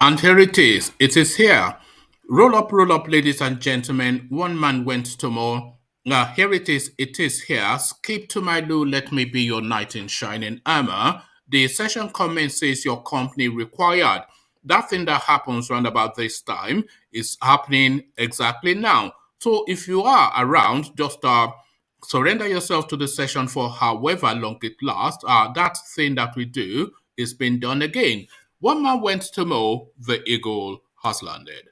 And here it is. It is here. Roll up, ladies and gentlemen. One man went to more. Now, here it is. It is here. Skip to my loo. Let me be your knight in shining armor. The session commences your company required. That thing that happens around about this time is happening exactly now. So if you are around, just surrender yourself to the session for however long it lasts. That thing that we do is being done again. One man went to mow, the eagle has landed.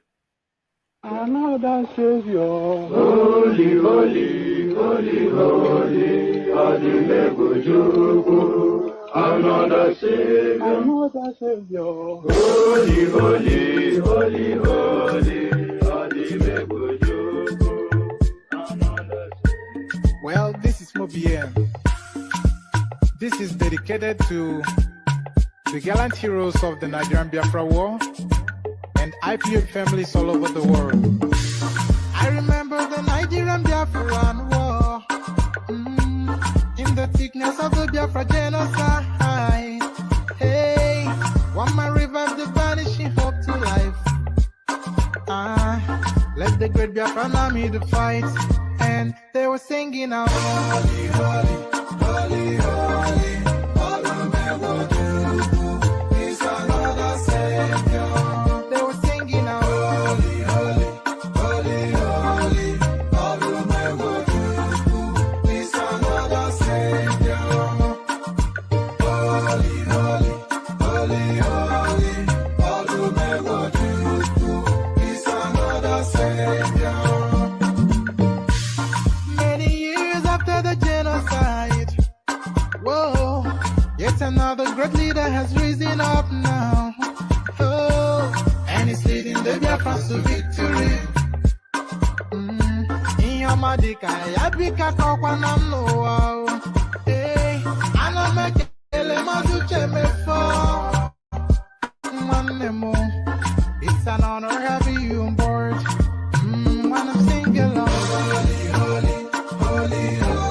Another Savior, holy, holy, holy, holy, Adimebujuku. Another Savior, holy, holy, holy, holy, Adimebujuku. Well, this is MOBM. This is dedicated to the gallant heroes of the Nigerian Biafra War and IPO families all over the world. I remember the Nigerian Biafran War, in the thickness of the Biafra genocide. Hey, one man revived the vanishing hope to life. Let the great Biafran army to fight, and they were singing out, holy, holy, holy, holy, another great leader has risen up now. Oh, and he's leading the Biafrans to victory. In your madika, yabika kokwanam no. Hey, I know make elemazuche me for. It's an honor having you on board. When I'm singing along, holy, holy, holy, holy.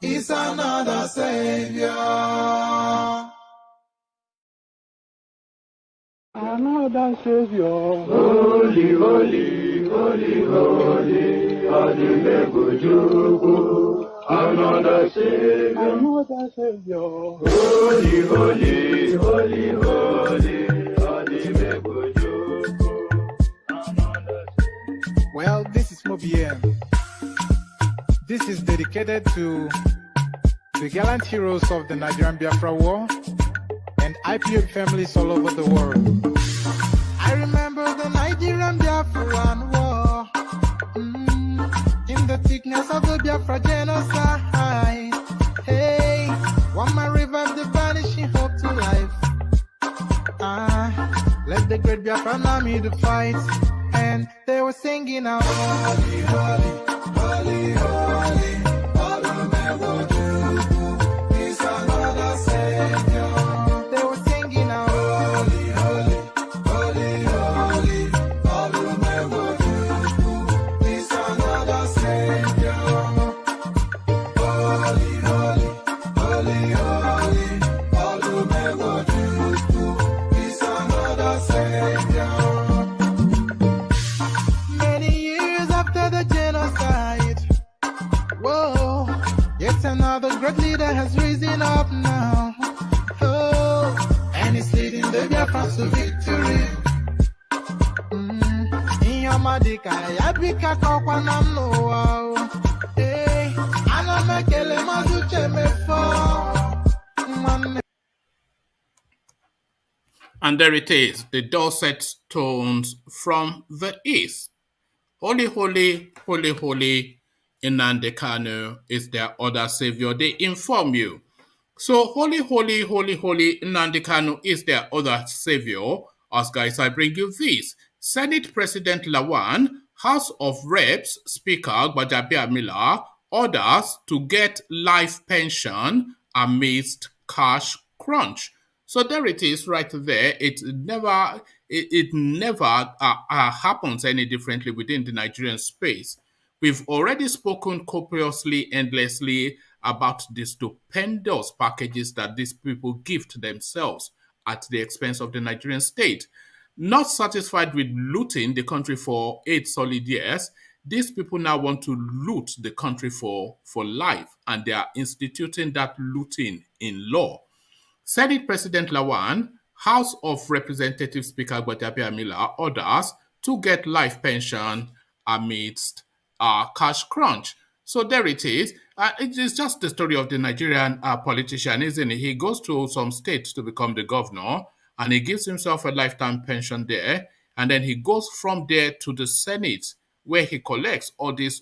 Is another Savior. Another Savior, holy, holy, holy, holy, Adimebujuku. Another Savior, holy, holy, holy, holy, Adimebujuku. Well, this is MOBM. This is dedicated to the gallant heroes of the Nigerian Biafra War and IPO families all over the world. I remember the Nigerian Biafran War, in the thickness of the Biafra genocide. Hey, one man revived the vanishing hope to life. Let the great Biafran army to fight, and they were singing out, holy, holy, holy, holy, is another Savior. They were singing out, holy, holy, holy, holy, is another Savior. Holy, holy, holy, holy, is another Savior. Many years after the genocide, whoa, yet another great leader has risen up now. Oh, and he's leading the Biafrans to victory. In your madika, yabika kokwanam no. Hey, I know make elemazuche me for. And there it is, the dulcet tones from the east. Holy, holy, holy, holy, Nnamdi Kanu is their other savior. They inform you. So, holy, holy, holy, holy, Nnamdi Kanu is their other savior. As guys, I bring you this. Senate President Lawan, House of Reps Speaker GBAJABIAMILA orders to get life pension amidst cash crunch. So there it is, right there. It never happens any differently within the Nigerian space. We've already spoken copiously, endlessly about the stupendous packages that these people give to themselves at the expense of the Nigerian state. Not satisfied with looting the country for 8 solid years, these people now want to loot the country for life, and they are instituting that looting in law. Senate President Lawan, House of Representatives Speaker GBAJABIAMILA orders to get life pension amidst cash crunch. So there it is. It is just the story of the Nigerian politician, isn't it? He goes to some state to become the governor, and he gives himself a lifetime pension there, and then he goes from there to the Senate, where he collects all these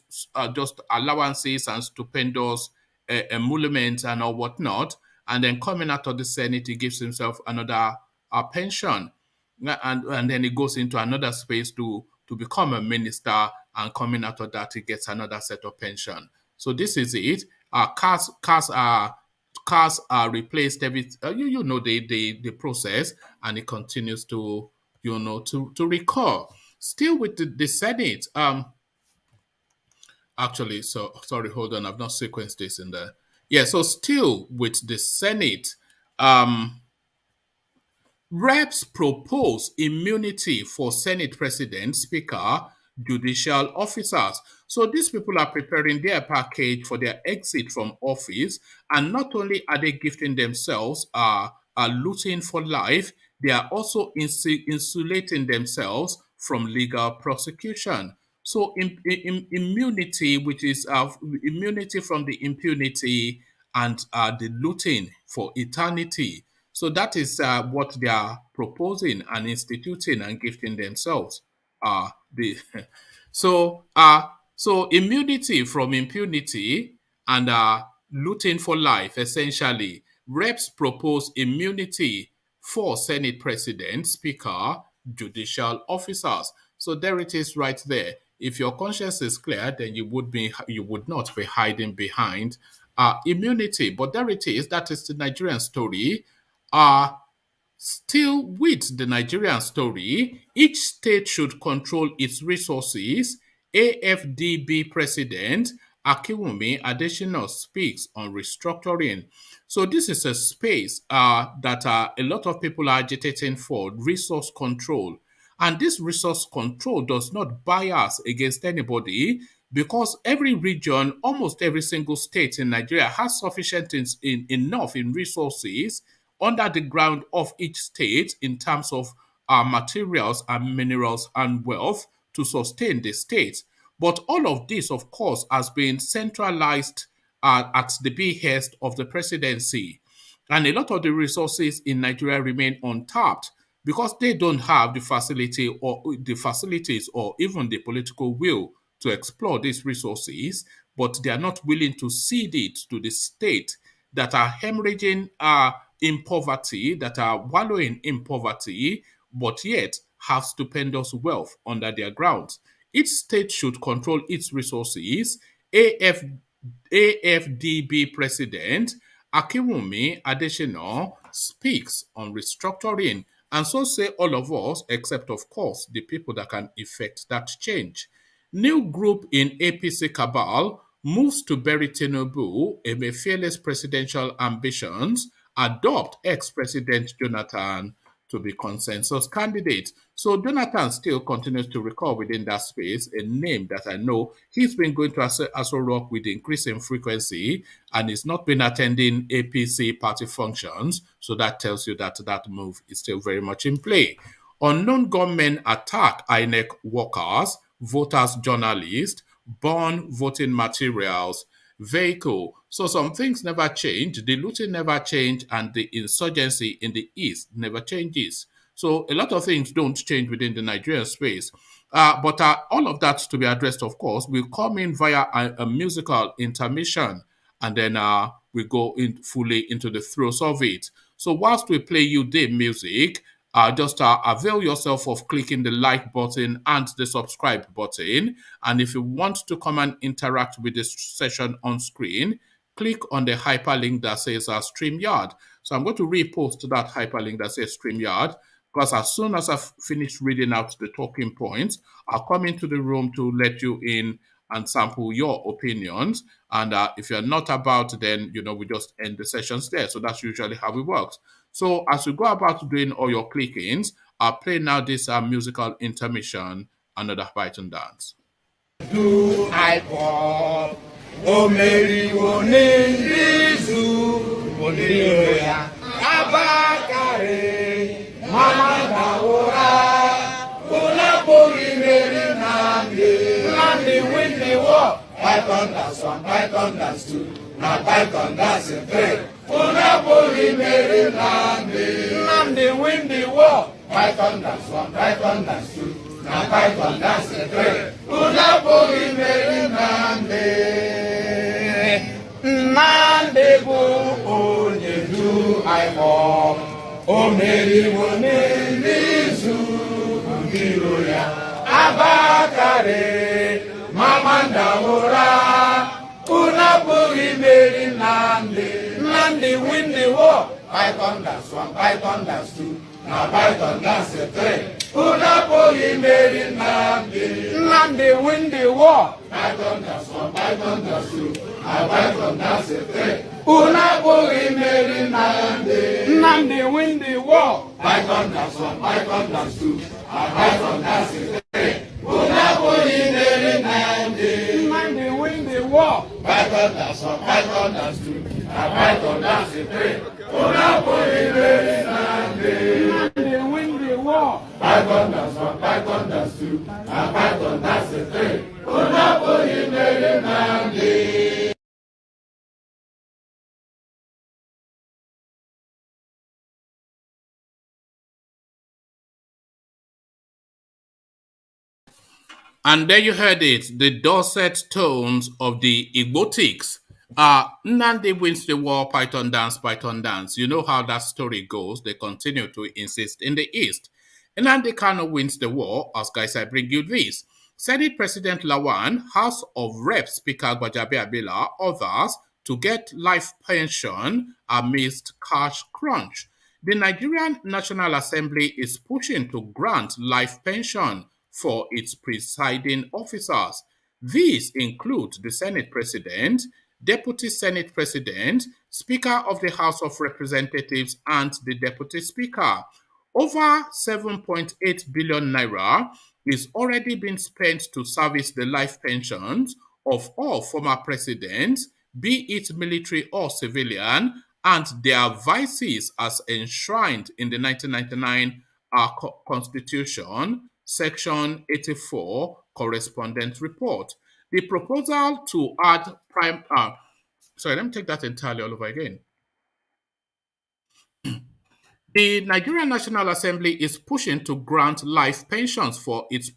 just allowances and stupendous emoluments and all whatnot, and then coming out of the Senate, he gives himself another pension, and then he goes into another space to become a minister, and coming out of that, he gets another set of pension. So this is it. Cars are replaced every you know the process, and it continues to to recur. Still with the Senate. Actually, so sorry, hold on, I've not sequenced this in there. Yeah, so still with the Senate, reps propose immunity for Senate President, Speaker, judicial officers. So these people are preparing their package for their exit from office, and not only are they gifting themselves looting for life, they are also insulating themselves from legal prosecution. So immunity, which is immunity from the impunity and the looting for eternity. So that is what they are proposing and instituting and gifting themselves. The so so immunity from impunity and looting for life. Essentially, reps propose immunity for Senate President, Speaker, judicial officers. So there it is, right there. If your conscience is clear, then you would not be hiding behind immunity. But there it is. That is the Nigerian story. Uh, Still with the Nigerian story, each state should control its resources. AFDB President AKINWUNMI ADESINA speaks on restructuring. So this is a space that a lot of people are agitating for, resource control. And this resource control does not bias against anybody, because every region, almost every single state in Nigeria has sufficient enough in resources under the ground of each state in terms of materials and minerals and wealth to sustain the state. But all of this, of course, has been centralized at the behest of the presidency. And a lot of the resources in Nigeria remain untapped because they don't have the facilities or even the political will to explore these resources, but they are not willing to cede it to the state that are hemorrhaging in poverty, that are wallowing in poverty, but yet have stupendous wealth under their grounds. Each state should control its resources. AF, AFDB President AKINWUNMI ADESINA speaks on restructuring, and so say all of us, except, of course, the people that can effect that change. New group in APC cabal moves to bury Tinubu amid fearless presidential ambitions, adopt ex-President Jonathan to be consensus candidate. So Jonathan still continues to recall within that space a name that I know he's been going to Aso Rock with increasing frequency, and he's not been attending APC party functions. So that tells you that that move is still very much in play. Unknown gunmen attack INEC workers, voters, journalists, burn voting materials, vehicle. So some things never change. The looting never change, and the insurgency in the east never changes. So a lot of things don't change within the Nigerian space. But all of that to be addressed, of course, will come in via a musical intermission, and then we go in fully into the throes of it. So whilst we play you the music, just avail yourself of clicking the like button and the subscribe button. And if you want to come and interact with this session on screen, click on the hyperlink that says StreamYard. So I'm going to repost that hyperlink that says StreamYard, because as soon as I've finished reading out the talking points, I'll come into the room to let you in and sample your opinions. And if you're not about, then, we just end the sessions there. So that's usually how it works. So as you go about doing all your clickings, I'll play now this musical intermission, another Python dance. Do I fall? O Mary, o Nindizu, o Niloya, Abakare, Mama Daora, Ola Bori Mary Nandi, Nandi win the war. Python dance 1, Python dance 2, now Python dance 3. Ola Bori Mary Nandi, Nandi win the war. Python dance 1, Python dance 2. Na Python dance 3, una bori meri nande, nande bu onye du aimo, o meri wone nizu ngiro ya, abakare mamanda ora, una bori meri nande, nande win the war. Python dance 1, Python dance 2, na Python dance 3. Una bori meri nande, nande win the war. Python dance 1, Python dance 2, na Python dance 3. Una bori meri nande, nande win the war. Python dance 1, Python dance 2, na Python dance 3. Una bori meri nande, nande win the war. Python dance 1, Python dance 2, na Python dance 3. Una bori meri nande, nande win the war. Python dance 1, Python dance 2, and Python dance 3. Una bori meri nande. And there you heard it, the dulcet tones of the Igbotics. Nnamdi wins the war, Python dance, Python dance. You know how that story goes. They continue to insist in the East. Nnamdi Kano wins the war, as guys, I bring you this. Senate President LAWAN, House of Reps Speaker GBAJABIAMILA, others to get life pension amidst cash crunch. The Nigerian National Assembly is pushing to grant life pension for its presiding officers. These include the Senate President, Deputy Senate President, Speaker of the House of Representatives, and the Deputy Speaker. Over 7.8 billion naira is already been spent to service the life pensions of all former presidents, be it military or civilian, and their vices as enshrined in the 1999 Constitution, Section 84, Correspondent Report. The proposal to add prime... sorry, let me take that entirely all over again. The Nigerian National Assembly is pushing to grant life pensions for its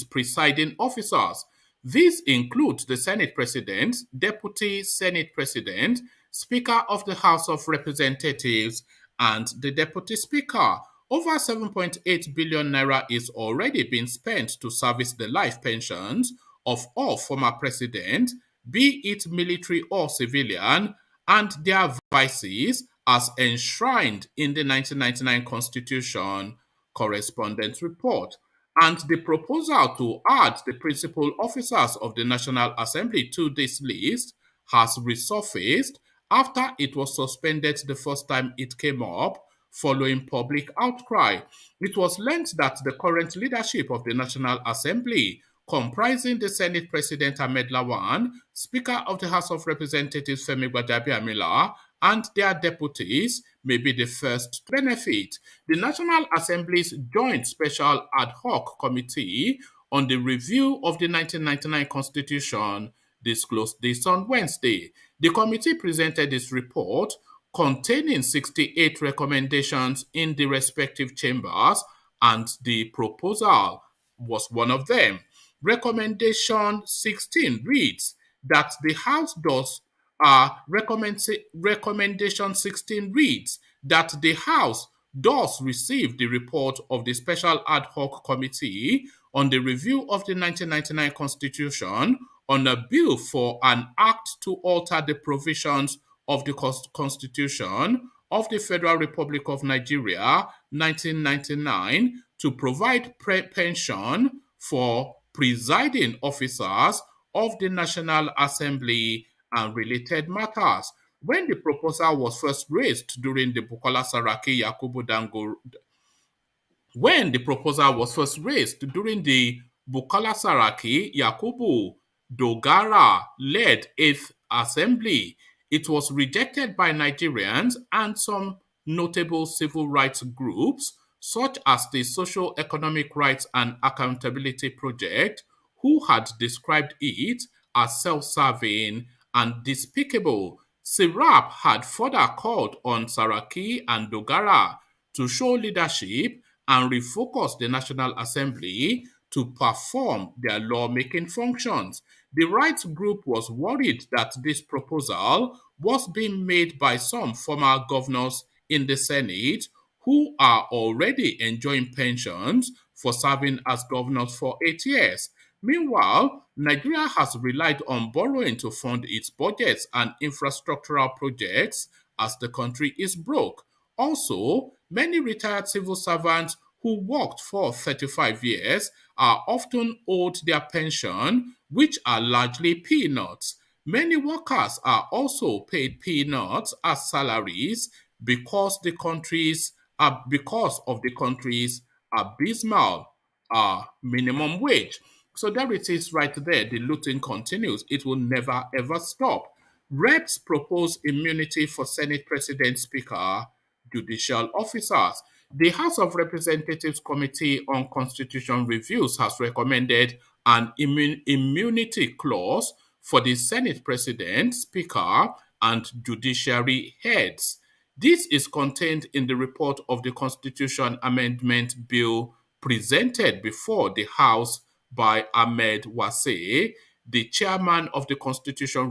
presiding officers. These include the Senate President, Deputy Senate President, Speaker of the House of Representatives, and the Deputy Speaker. Over 7.8 billion naira is already being spent to service the life pensions of all former presidents, be it military or civilian, and their vices as enshrined in the 1999 Constitution, Correspondent Report. And the proposal to add the principal officers of the National Assembly to this list has resurfaced after it was suspended the first time it came up following public outcry. It was learned that the current leadership of the National Assembly, comprising the Senate President AHMAD LAWAN, Speaker of the House of Representatives Femi GBAJABIAMILA, and their deputies may be the first to benefit. The National Assembly's Joint Special Ad Hoc Committee on the Review of the 1999 Constitution disclosed this on Wednesday. The committee presented its report containing 68 recommendations in the respective chambers, and the proposal was one of them. Recommendation 16 reads that the House does recommendation 16 reads that the House does receive the report of the Special Ad Hoc Committee on the review of the 1999 Constitution on a bill for an act to alter the provisions of the Constitution of the Federal Republic of Nigeria 1999 to provide pension for presiding officers of the National Assembly and related matters. When the proposal was first raised during the Bukola Saraki Yakubu Dango when the proposal was first raised during the Bukola Saraki Yakubu Dogara-led 8th Assembly, it was rejected by Nigerians and some notable civil rights groups, such as the Socio-Economic Rights and Accountability Project, who had described it as self-serving and despicable. Sirap had further called on Saraki and Dogara to show leadership and refocus the National Assembly to perform their lawmaking functions. The rights group was worried that this proposal was being made by some former governors in the Senate who are already enjoying pensions for serving as governors for 8 years. Meanwhile, Nigeria has relied on borrowing to fund its budgets and infrastructural projects as the country is broke. Also, many retired civil servants who worked for 35 years are often owed their pension, which are largely peanuts. Many workers are also paid peanuts as salaries because of the country's abysmal minimum wage. So there it is right there. The looting continues. It will never ever stop. Reps propose immunity for Senate President, Speaker, judicial officers. The House of Representatives Committee on Constitution Reviews has recommended an immunity clause for the Senate President, Speaker, and judiciary heads. This is contained in the report of the Constitution Amendment Bill presented before the House by Ahmed Wase, the chairman of the Constitution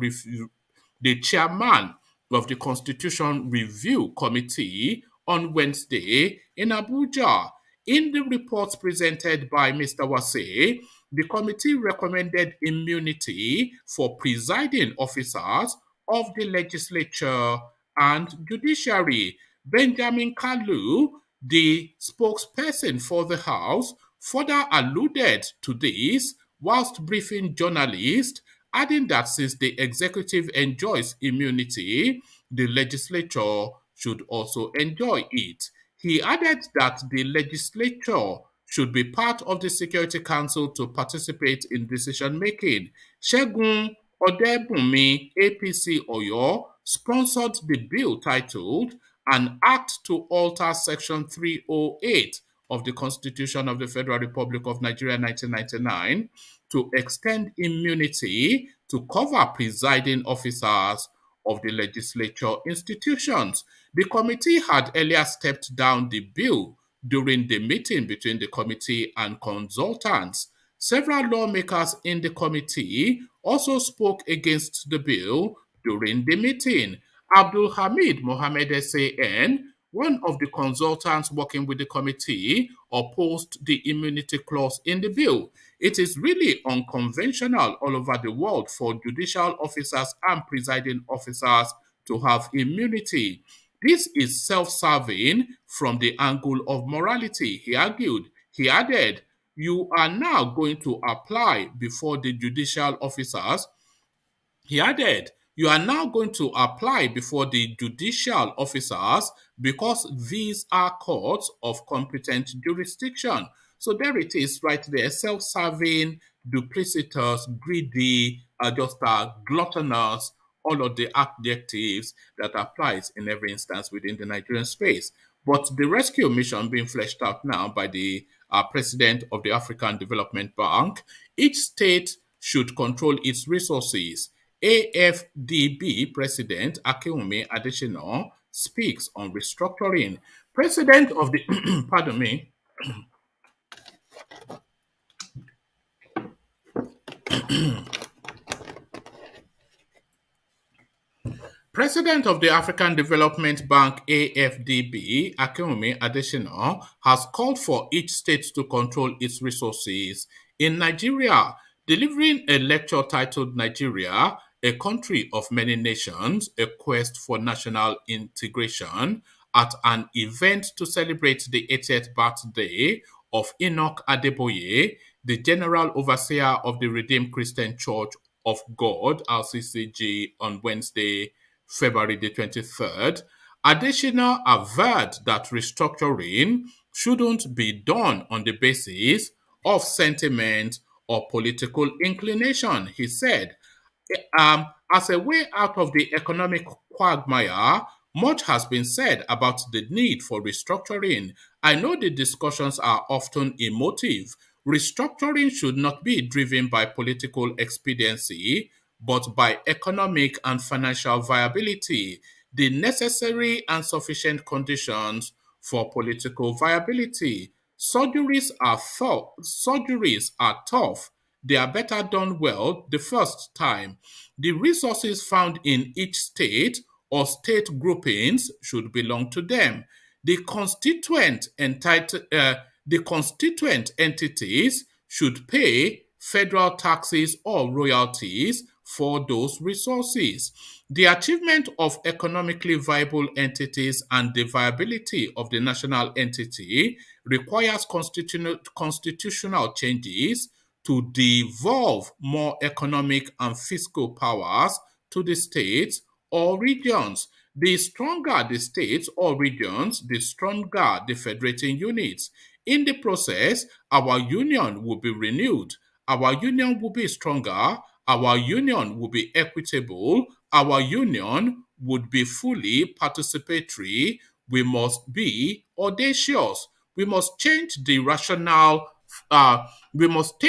Review Committee on Wednesday in Abuja. In the report presented by Mr. Wase, the committee recommended immunity for presiding officers of the legislature and judiciary. Benjamin Kalu, the spokesperson for the House, further alluded to this whilst briefing journalists, adding that since the executive enjoys immunity, the legislature should also enjoy it. He added that the legislature should be part of the Security Council to participate in decision making. Segun Odebunmi, APC Oyo, sponsored the bill titled An Act to Alter Section 308 of the Constitution of the Federal Republic of Nigeria 1999 to extend immunity to cover presiding officers of the legislature institutions. The committee had earlier stepped down the bill during the meeting between the committee and consultants. Several lawmakers in the committee also spoke against the bill during the meeting. Abdul Hamid Mohammed SAN, one of the consultants working with the committee, opposed the immunity clause in the bill. It is really unconventional all over the world for judicial officers and presiding officers to have immunity. This is self-serving from the angle of morality, he argued. He added, you are now going to apply before the judicial officers. He added, you are now going to apply before the judicial officers because these are courts of competent jurisdiction. So there it is right there, self-serving, duplicitous, greedy, gluttonous, all of the adjectives that applies in every instance within the Nigerian space. But the rescue mission being fleshed out now by the president of the African Development Bank, each state should control its resources. AFDB President AKINWUNMI ADESINA speaks on restructuring. President of the pardon me. President of the African Development Bank AFDB, AKINWUNMI ADESINA, has called for each state to control its resources. In Nigeria, delivering a lecture titled Nigeria, a country of many nations, a quest for national integration, at an event to celebrate the 80th birthday of Enoch Adeboye, the General Overseer of the Redeemed Christian Church of God, RCCG, on Wednesday, February the 23rd, Adesina averred that restructuring shouldn't be done on the basis of sentiment or political inclination, he said. As a way out of the economic quagmire, much has been said about the need for restructuring. I know the discussions are often emotive. Restructuring should not be driven by political expediency, but by economic and financial viability, the necessary and sufficient conditions for political viability. Surgeries are tough. They are better done well the first time. The resources found in each state or state groupings should belong to them. The constituent entities should pay federal taxes or royalties for those resources. The achievement of economically viable entities and the viability of the national entity requires constitutional changes to devolve more economic and fiscal powers to the states or regions. The stronger the states or regions, the stronger the federating units. In the process, our union will be renewed. Our union will be stronger. Our union will be equitable. Our union would be fully participatory. We must be audacious. We must change the rational we must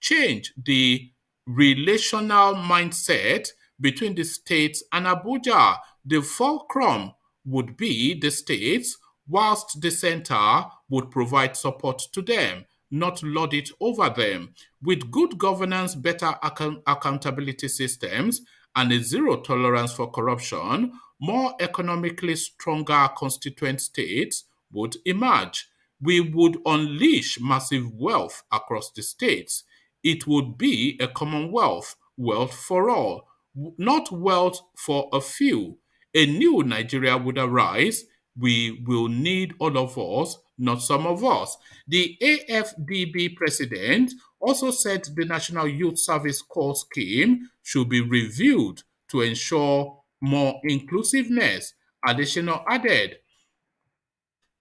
change the relational mindset between the states and Abuja. The fulcrum would be the states, whilst the center would provide support to them, not lord it over them. With good governance, better accountability systems, and a zero tolerance for corruption, more economically stronger constituent states would emerge. We would unleash massive wealth across the states. It would be a commonwealth, wealth for all, not wealth for a few. A new Nigeria would arise. We will need all of us, not some of us. The AFDB president also said the National Youth Service Corps scheme should be reviewed to ensure more inclusiveness. Additional added,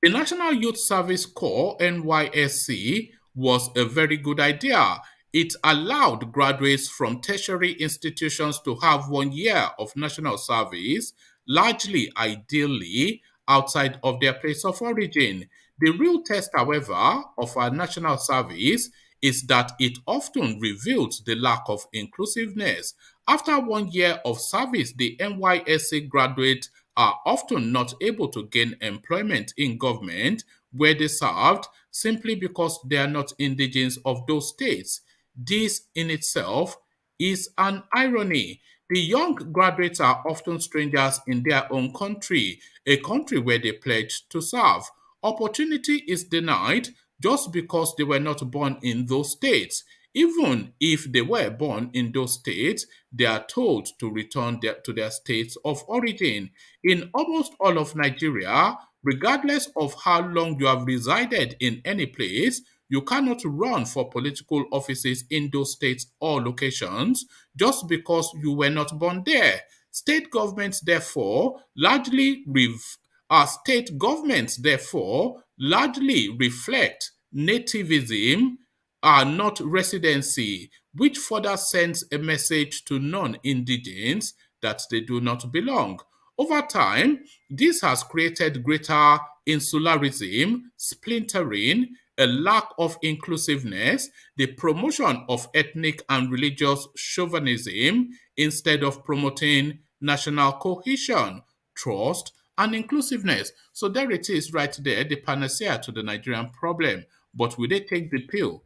the National Youth Service Corps (NYSC) was a very good idea. It allowed graduates from tertiary institutions to have 1 year of national service, largely ideally outside of their place of origin. The real test, however, of our national service is that it often reveals the lack of inclusiveness. After 1 year of service, the NYSC graduates are often not able to gain employment in government where they served simply because they are not indigenes of those states. This in itself is an irony. The young graduates are often strangers in their own country, a country where they pledged to serve. Opportunity is denied just because they were not born in those states. Even if they were born in those states, they are told to return to their states of origin. In almost all of Nigeria, regardless of how long you have resided in any place, you cannot run for political offices in those states or locations just because you were not born there. State governments, therefore, largely reflect nativism are not residency, which further sends a message to non-indigenes that they do not belong. Over time, this has created greater insularism, splintering, a lack of inclusiveness, the promotion of ethnic and religious chauvinism instead of promoting national cohesion, trust, and inclusiveness. So there it is right there, the panacea to the Nigerian problem. But will they take the pill?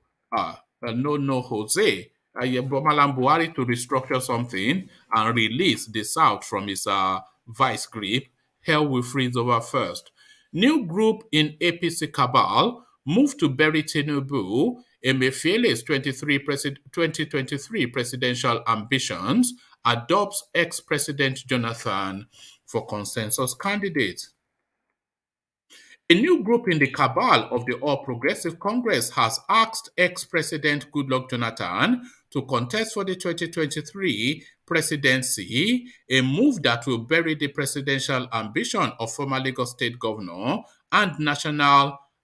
No, Jose. Malam Buhari to restructure something and release the South from its vice grip. Hell will freeze over first. New group in APC cabal moved to bury Tinubu. Emefiele's 2023 presidential ambitions, adopts ex-President Jonathan for consensus candidate. A new group in the cabal of the All Progressive Congress has asked ex-President Goodluck Jonathan to contest for the 2023 presidency, a move that will bury the presidential ambition of former Lagos State Governor and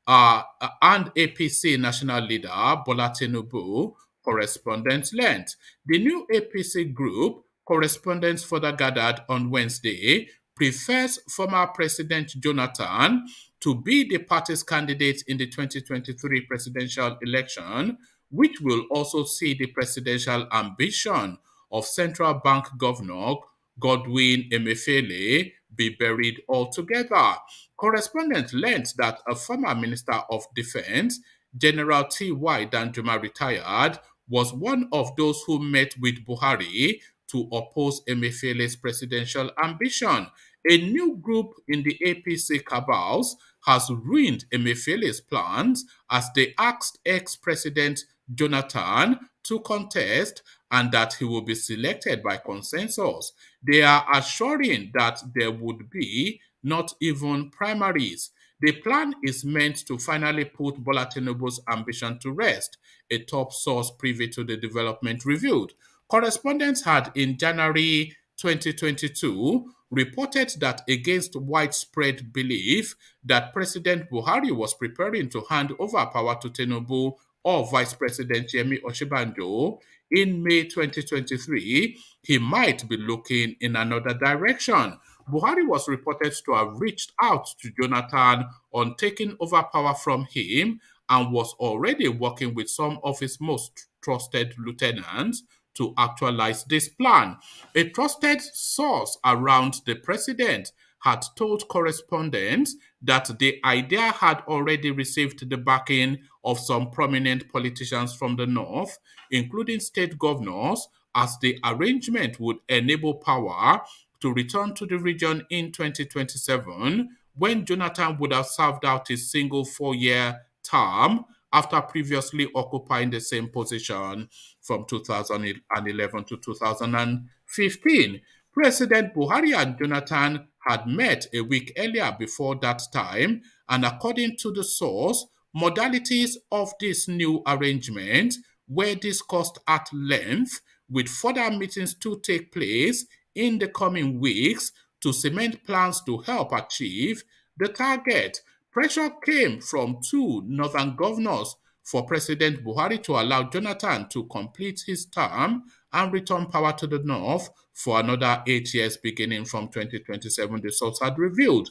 and APC national leader Bola Tinubu. Correspondent length. The new APC group, correspondents further gathered on Wednesday, prefers former President Jonathan to be the party's candidate in the 2023 presidential election, which will also see the presidential ambition of Central Bank Governor Godwin Emefiele be buried altogether. Correspondent learned that a former Minister of Defense, General T.Y. Danjuma retired, was one of those who met with Buhari to oppose Emefiele's presidential ambition. A new group in the APC cabals has ruined Emefiele's plans as they asked ex-President Jonathan to contest and that he will be selected by consensus. They are assuring that there would be not even primaries. The plan is meant to finally put Bola Tinubu's ambition to rest, a top source privy to the development revealed. Correspondents had in January 2022 reported that against widespread belief that President Buhari was preparing to hand over power to Tinubu or Vice President Yemi Osinbajo, in May 2023, he might be looking in another direction. Buhari was reported to have reached out to Jonathan on taking over power from him and was already working with some of his most trusted lieutenants to actualize this plan. A trusted source around the president had told correspondents that the idea had already received the backing of some prominent politicians from the north, including state governors, as the arrangement would enable power to return to the region in 2027, when Jonathan would have served out his single 4-year term after previously occupying the same position from 2011 to 2015. President Buhari and Jonathan had met a week earlier before that time, and according to the source, modalities of this new arrangement were discussed at length, with further meetings to take place in the coming weeks to cement plans to help achieve the target. Pressure came from two northern governors for President Buhari to allow Jonathan to complete his term and return power to the north for another 8 years beginning from 2027, the source had revealed.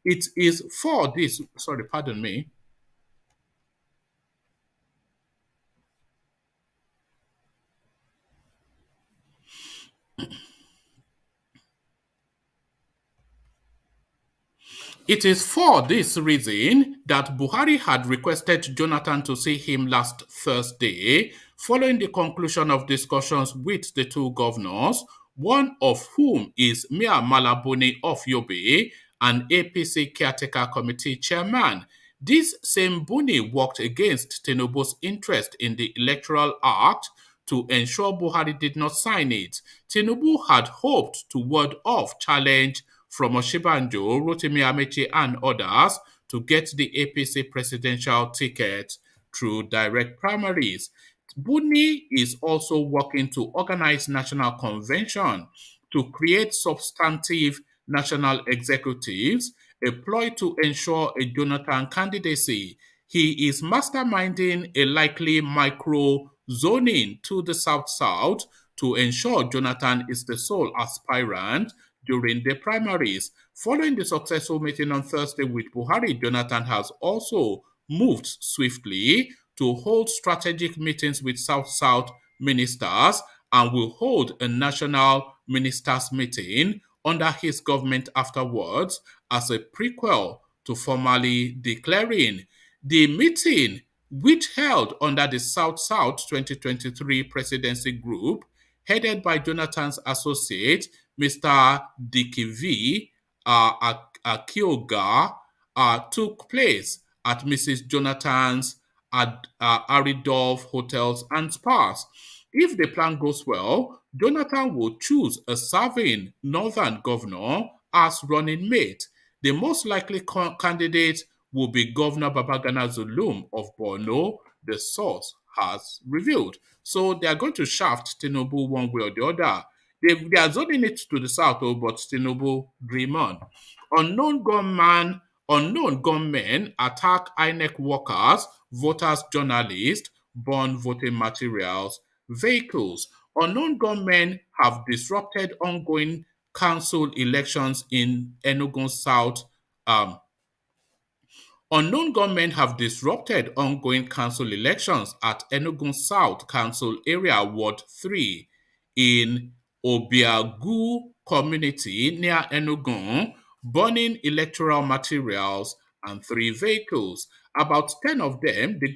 It is for this, It is for this reason that Buhari had requested Jonathan to see him last Thursday, following the conclusion of discussions with the two governors, one of whom is Mia Malabuni of Yobe, an APC caretaker committee chairman. This same Buni worked against Tinubu's interest in the Electoral Act to ensure Buhari did not sign it. Tinubu had hoped to ward off challenge from Osinbajo, Rotimi Amechi, and others to get the APC presidential ticket through direct primaries. Buni is also working to organize national convention to create substantive national executives, a ploy to ensure a Jonathan candidacy. He is masterminding a likely micro zoning to the South-South to ensure Jonathan is the sole aspirant during the primaries. Following the successful meeting on Thursday with Buhari, Jonathan has also moved swiftly to hold strategic meetings with South-South ministers and will hold a national ministers meeting under his government afterwards as a prequel to formally declaring. The meeting, which held under the South-South 2023 presidency group, headed by Jonathan's associate, Mr. Dikivi Akioga, took place at Mrs. Jonathan's Aridov Hotels and Spas. If the plan goes well, Jonathan will choose a serving northern governor as running mate. The most likely candidate will be Governor Babagana Zulum of Borno, the source has revealed. So they are going to shaft Tinubu one way or the other. They are zoning it to the south, but Tinubu dream on. Unknown gunmen attack INEC workers, voters, journalists, burn voting materials, vehicles. Unknown gunmen have disrupted ongoing council elections in Enugu South. Unknown gunmen have disrupted ongoing council elections at Enugu South Council Area Ward 3 in Obiagu community near Enugu, burning electoral materials and 3 vehicles. About 10 of them, the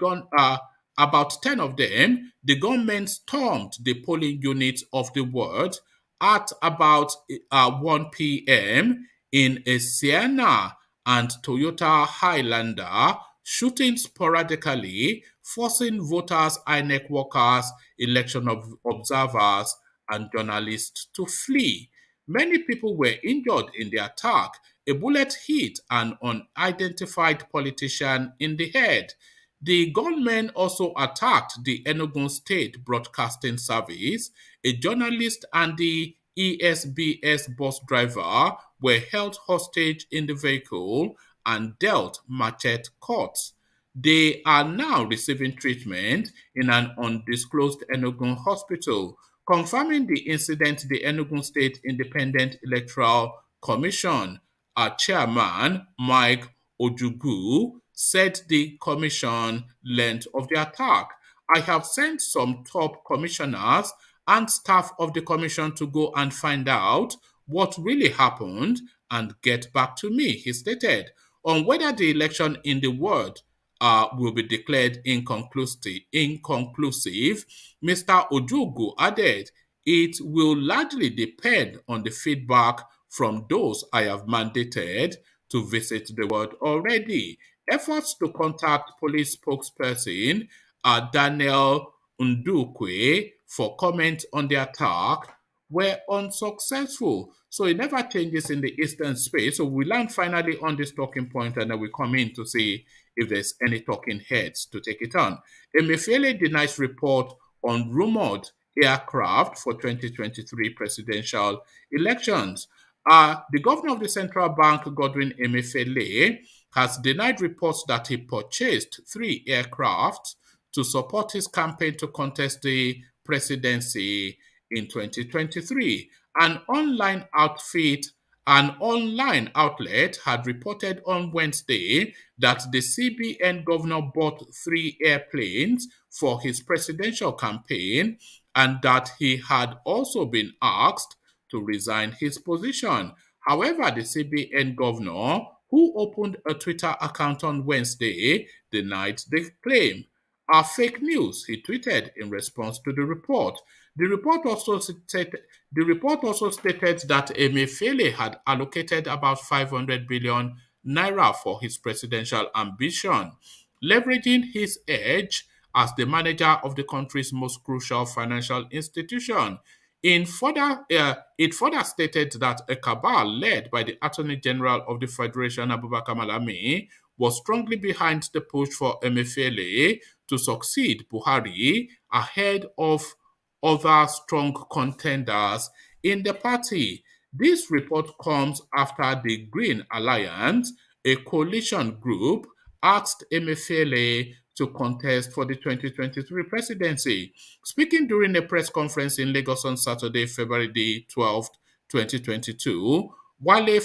gunmen stormed the polling units of the ward at about 1 p.m. in a Sienna and Toyota Highlander, shooting sporadically, forcing voters, INEC workers, election observers, and journalists to flee. Many people were injured in the attack. A bullet hit an unidentified politician in the head. The gunmen also attacked the Enugu State Broadcasting Service. A journalist and the ESBS bus driver were held hostage in the vehicle and dealt machete cuts. They are now receiving treatment in an undisclosed Enugu hospital. Confirming the incident, the Enugu State Independent Electoral Commission, chairman Mike Ojugu, said the commission learned of the attack. I have sent some top commissioners and staff of the commission to go and find out what really happened and get back to me, he stated. On whether the election in the world will be declared inconclusive, Mr. Ojugu added, it will largely depend on the feedback from those I have mandated to visit the world already. Efforts to contact police spokesperson Daniel Ndukwe for comment on the attack were unsuccessful. So it never changes in the eastern space. So we land finally on this talking point and then we come in to see if there's any talking heads to take it on. Emefiele denies report on rumored aircraft for 2023 presidential elections. The governor of the central bank, Godwin Emefiele, has denied reports that he purchased 3 aircraft to support his campaign to contest the presidency in 2023. An online outlet had reported on Wednesday that the CBN governor bought 3 airplanes for his presidential campaign and that he had also been asked to resign his position. However, the CBN governor, who opened a Twitter account on Wednesday, denied the claim. Are fake news, he tweeted in response to the report. The report also stated that Emefiele had allocated about 500 billion naira for his presidential ambition, leveraging his edge as the manager of the country's most crucial financial institution. It further stated that a cabal led by the Attorney General of the Federation, Abubakar Malami, was strongly behind the push for Emefiele to succeed Buhari ahead of other strong contenders in the party. This report comes after the Green Alliance, a coalition group, asked Emefiele to contest for the 2023 presidency. Speaking during a press conference in Lagos on Saturday, February the 12th, 2022, Wale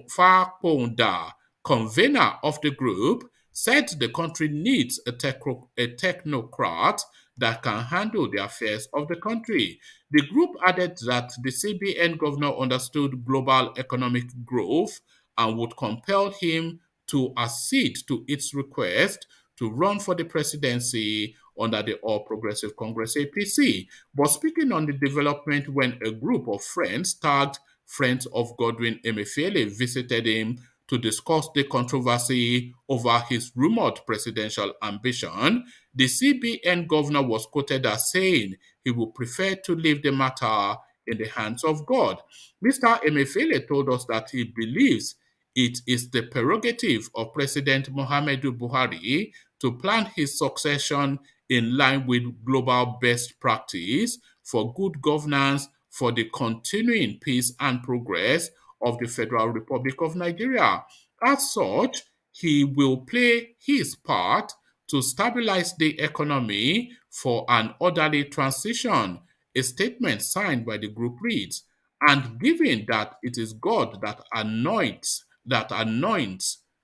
Fakonda, convener of the group, said the country needs a technocrat that can handle the affairs of the country. The group added that the CBN governor understood global economic growth and would compel him to accede to its request to run for the presidency under the All Progressive Congress APC. But speaking on the development when a group of friends tagged Friends of Godwin Emefiele visited him to discuss the controversy over his rumored presidential ambition, the CBN governor was quoted as saying he would prefer to leave the matter in the hands of God. Mr. Emefiele told us that he believes it is the prerogative of President Mohammed Buhari to plan his succession in line with global best practice for good governance for the continuing peace and progress of the Federal Republic of Nigeria. As such, he will play his part to stabilize the economy for an orderly transition. A statement signed by the group reads, and given that it is God that anoints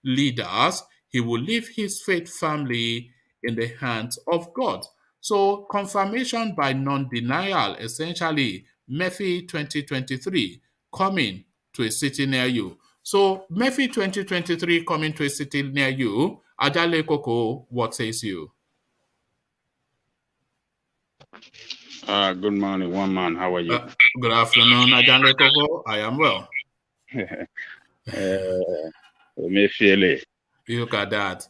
leaders, he will leave his faith firmly in the hands of God. So confirmation by non-denial, essentially, Murphy 2023 coming to a city near you. So Murphy 2023 coming to a city near you. Ajale Koko, what says you? Good morning, one man. How are you? Good afternoon, Ajale Koko. I am well. Emefiele. Look at that.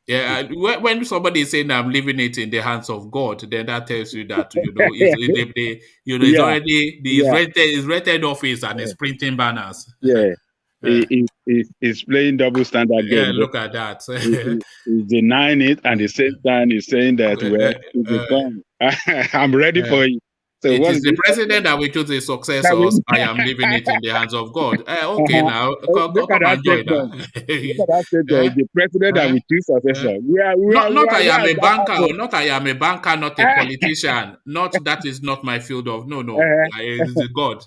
Yeah, when somebody is saying I'm leaving it in the hands of God, then that tells you that it's already his rented office and it's printing banners. Yeah, he's playing double standard game. Yeah, look at that. He's denying it, and at the same time he's saying that I'm ready for you. So it is the president that will choose his successors. I am leaving it in the hands of God. Okay, now come and join that. The president that will choose successor. Not I am a banker, not I am a banker, not a politician. Not that is not my field of no. It is God.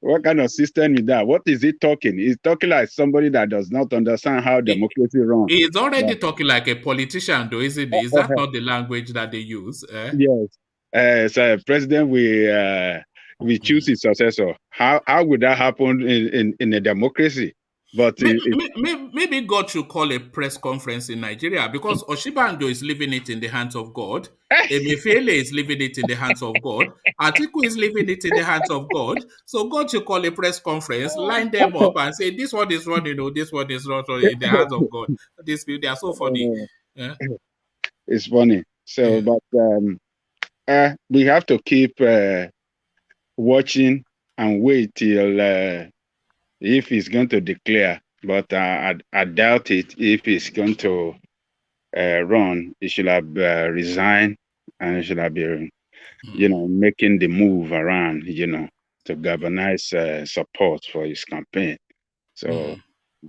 What kind of system is that? What is he talking? He's talking like somebody that does not understand how democracy runs. He's already talking like a politician, though, isn't he? Is that not the language that they use? Yes. So president will choose his successor. How would that happen in a democracy? But maybe God should call a press conference in Nigeria because Oshibanjo is leaving it in the hands of God. Emefiele is leaving it in the hands of God. Atiku is leaving it in the hands of God. So God should call a press conference, line them up, and say this one is running, this one is not running in the hands of God. They are so funny. It's funny. So, but we have to keep watching and wait till. If he's going to declare, but I doubt it. If he's going to run, he should have resigned and he should have been, making the move around, to galvanize support for his campaign. So,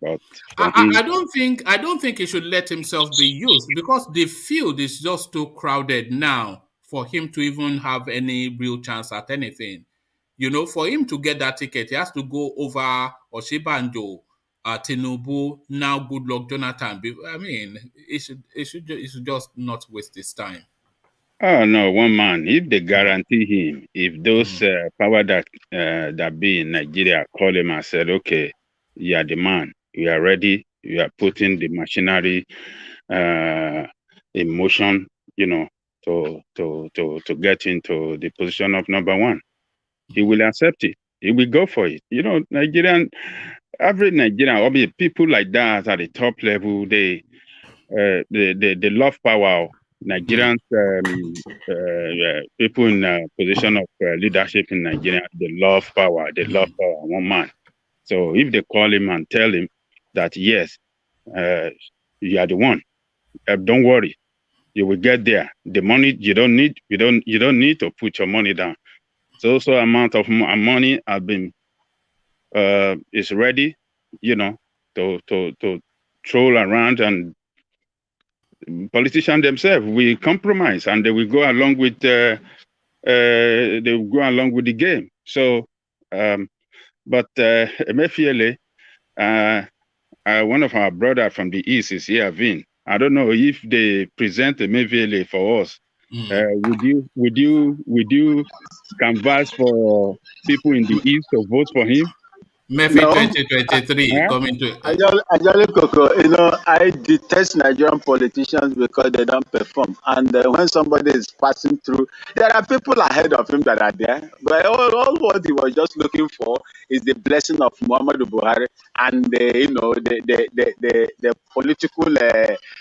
but I don't think he should let himself be used because the field is just too crowded now for him to even have any real chance at anything. For him to get that ticket, he has to go over Oshibanjo, Tinubu, now Goodluck Jonathan. I mean, he should just not waste his time. Oh no, one man. If they guarantee him, if those power that be in Nigeria call him and said, "Okay, you are the man. You are ready. You are putting the machinery in motion. To get into the position of number one." He will accept it. He will go for it. Every Nigerian, or people like that at the top level, they love power. Nigerians, people in position of leadership in Nigeria, they love power. They love power. One man. So if they call him and tell him that yes, you are the one, don't worry, you will get there. The money you don't need to put your money down. So amount of money have been is ready, to troll around, and politicians themselves will compromise and they will go along with the game. So, but Emefiele, one of our brother from the East is here, Vin, I don't know if they present a Mevele for us. Would you canvass for people in the East to vote for him? Maybe No, 2023 Huh? coming to. Ajali Koko, I detest Nigerian politicians because they don't perform. And when somebody is passing through, there are people ahead of him that are there. But all what he was just looking for is the blessing of Muhammad Buhari and the political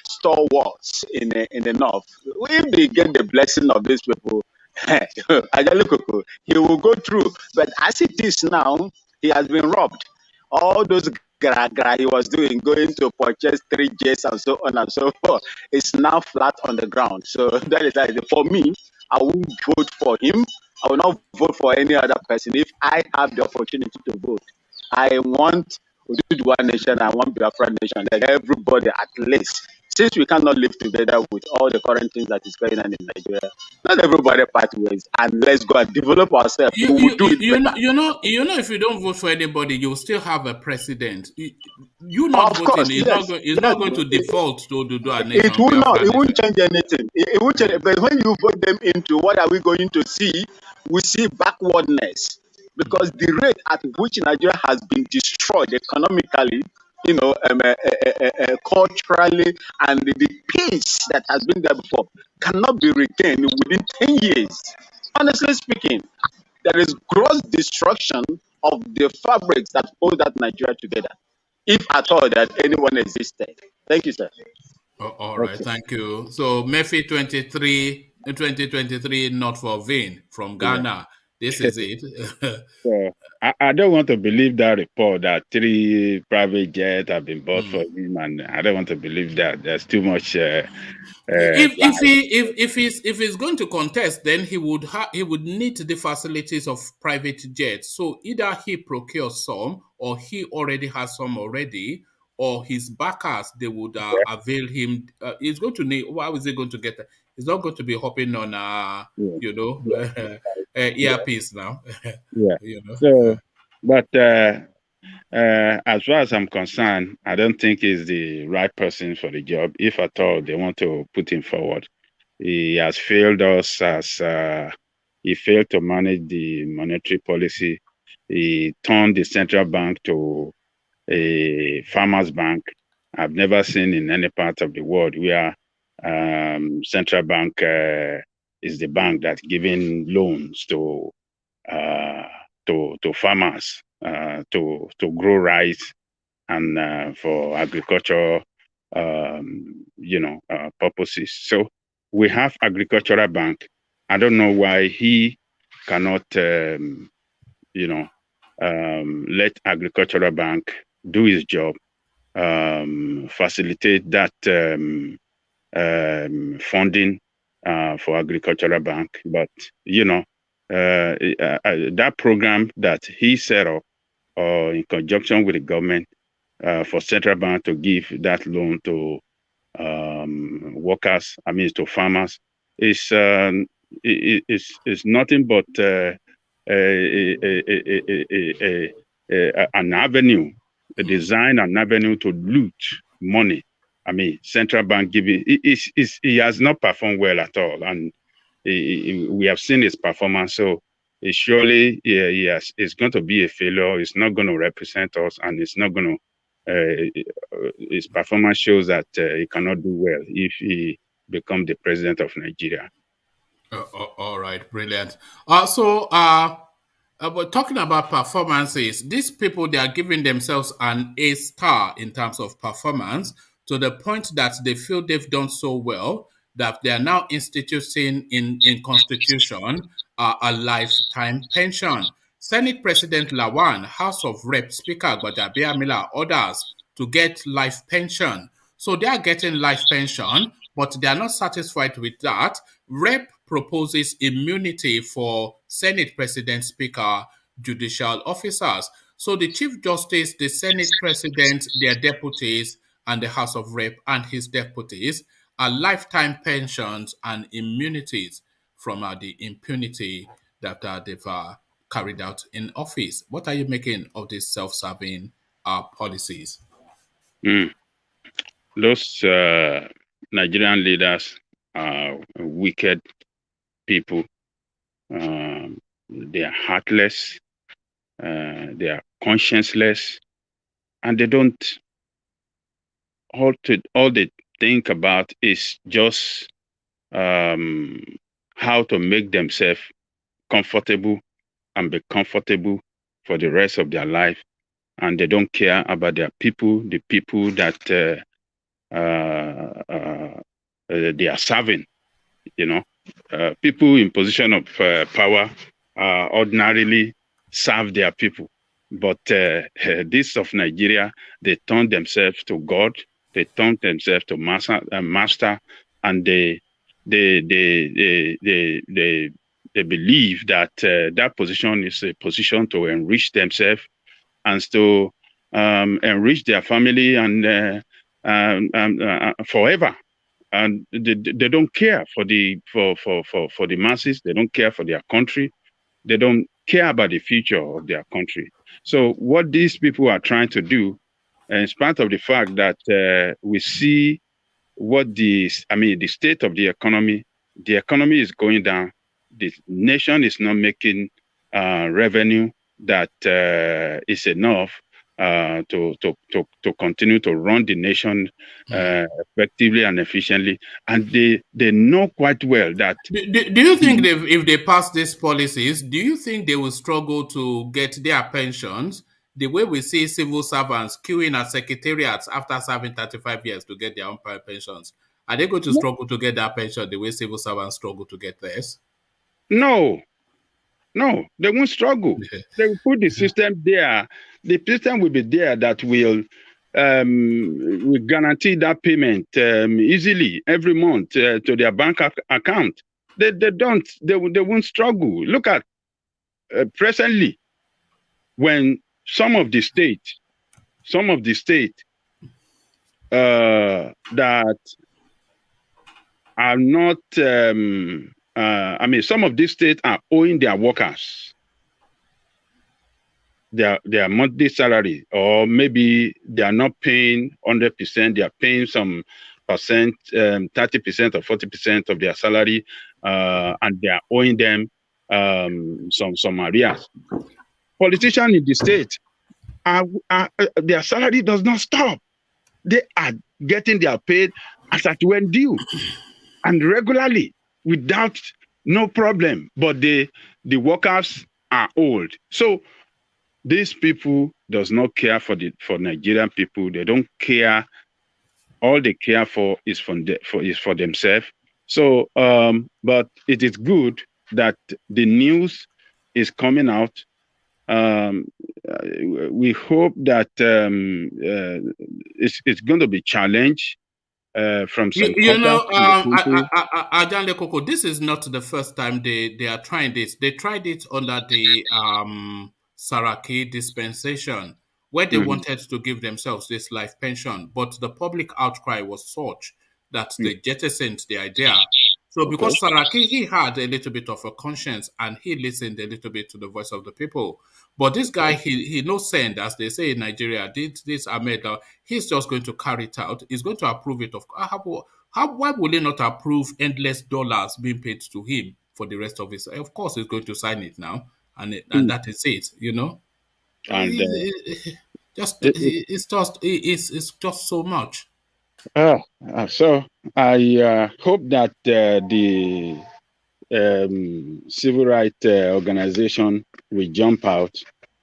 stalwarts in the north. If they get the blessing of these people, Ajali Koko, he will go through. But as it is now, he has been robbed. All those gra he was doing, going to purchase 3Js and so on and so forth, is now flat on the ground. So that is for me. I won't vote for him. I will not vote for any other person if I have the opportunity to vote. I want one nation. I want Biafra nation. That everybody, at least, since we cannot live together with all the current things that is going on in Nigeria, not everybody part ways, and let's go and develop ourselves. We will do it better. If you don't vote for anybody, you will still have a president. You not Of voting course, is yes, not going yes. to default to do a It nation, will not. Biafra It won't nation. change anything. It won't change. But when you vote them into, what are we going to see? We see backwardness because the rate at which Nigeria has been destroyed economically, culturally, and the pace that has been there before cannot be regained within 10 years. Honestly speaking, there is gross destruction of the fabrics that hold that Nigeria together, if at all that anyone existed. Thank you, sir. Oh, all right, Okay. thank you. So Murphy 2023, not for vain from Yeah. Ghana. This is it. So I don't want to believe that report that 3 private jets have been bought for him, and I don't want to believe that. There's too much lie. If he's going to contest, then he would need the facilities of private jets. So either he procures some, or he already has some already, or his backers they would avail him. He's going to need. How is he going to get? He's not going to be hopping on Yeah, you know yeah, yeah, earpiece now. yeah. you know. So, but as far as I'm concerned, I don't think he's the right person for the job. If at all they want to put him forward, he has failed us as he failed to manage the monetary policy. He turned the central bank to a farmers bank. I've never seen in any part of the world where central bank is the bank that's giving loans uh, to farmers to grow rice and for agriculture purposes. So we have agricultural bank. I don't know why he cannot let agricultural bank do his job, facilitate that funding for agricultural bank. But that program that he set up in conjunction with the government for central bank to give that loan to workers, to farmers, is nothing but an avenue, a design, an avenue to loot money. Central bank giving, he has not performed well at all, and we have seen his performance. So surely, it's going to be a failure. It's not going to represent us, and it's not going to. His performance shows that he cannot do well if he become the president of Nigeria. All right, brilliant. But talking about performances, these people they are giving themselves an A star in terms of performance to the point that they feel they've done so well that they are now instituting in constitution a lifetime pension. Senate President Lawan, House of Rep Speaker GBAJABIAMILA, others to get life pension. So they are getting life pension, but they are not satisfied with that. Rep proposes immunity for Senate President, Speaker, judicial officers. So the Chief Justice, the Senate President, their deputies, and the House of Rep and his deputies are lifetime pensions and immunities from the impunity that they've carried out in office. What are you making of these self-serving policies? Mm. those Nigerian leaders are wicked people. They are heartless. They are conscienceless, and they don't. All they think about is just how to make themselves comfortable and be comfortable for the rest of their life, and they don't care about their people, the people that they are serving. People in position of power ordinarily serve their people, but this of Nigeria, they turn themselves to God, they turn themselves to master, and they believe that that position is a position to enrich themselves and to enrich their family and forever. And they don't care for the masses. They don't care for their country. They don't care about the future of their country. So what these people are trying to do, in spite of the fact that we see what the state of the economy is going down. The nation is not making revenue that is enough to continue to run the nation effectively and efficiently, and they know quite well that. Do you think if they pass these policies, do you think they will struggle to get their pensions the way we see civil servants queuing at secretariats after serving 35 years to get their own pensions? Are they going to struggle to get their pension the way civil servants struggle to get theirs? No, they won't struggle. They will put the system there. The system will be there that will guarantee that payment easily every month to their bank account. They won't struggle. Look at presently when some of the states that are not some of these states are owing their workers their monthly salary, or maybe they are not paying 100%, they are paying some percent, 30% or 40% of their salary, and they are owing them some arrears. Politicians in the state their salary does not stop. They are getting their pay as at when due and regularly without no problem, but the workers are old. So these people does not care for Nigerian people. They don't care. All they care for is for themselves. So, but it is good that the news is coming out. We hope that it's going to be challenged from some. Ajan Lekoko, this is not the first time they are trying this. They tried it under the Saraki dispensation, where they wanted to give themselves this life pension, but the public outcry was such that they jettisoned the idea. So because Saraki, he had a little bit of a conscience and he listened a little bit to the voice of the people. But this guy, he no send, as they say in Nigeria, this Ahmed, he's just going to carry it out. He's going to approve it. Why will he not approve endless dollars being paid to him for the rest of his? Of course, he's going to sign it now, and that is it. And it's just so much. So I hope that the civil rights organization will jump out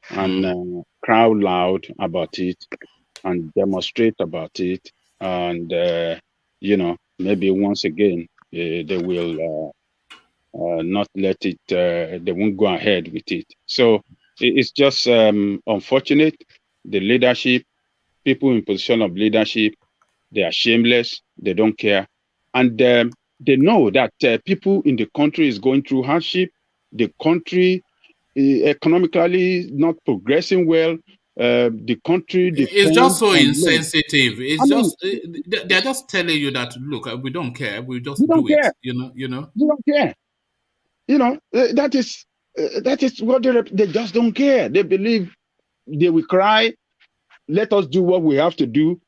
and crowd loud about it and demonstrate about it, and maybe once again they will not let it. They won't go ahead with it. So it's just unfortunate. The leadership, people in position of leadership, they are shameless. They don't care, and they know that people in the country is going through hardship. The country economically not progressing well. The country, it's just so insensitive. They're just telling you that, look, we don't care. We just do it. You don't care. That is what they just don't care. They believe they will cry. Let us do what we have to do.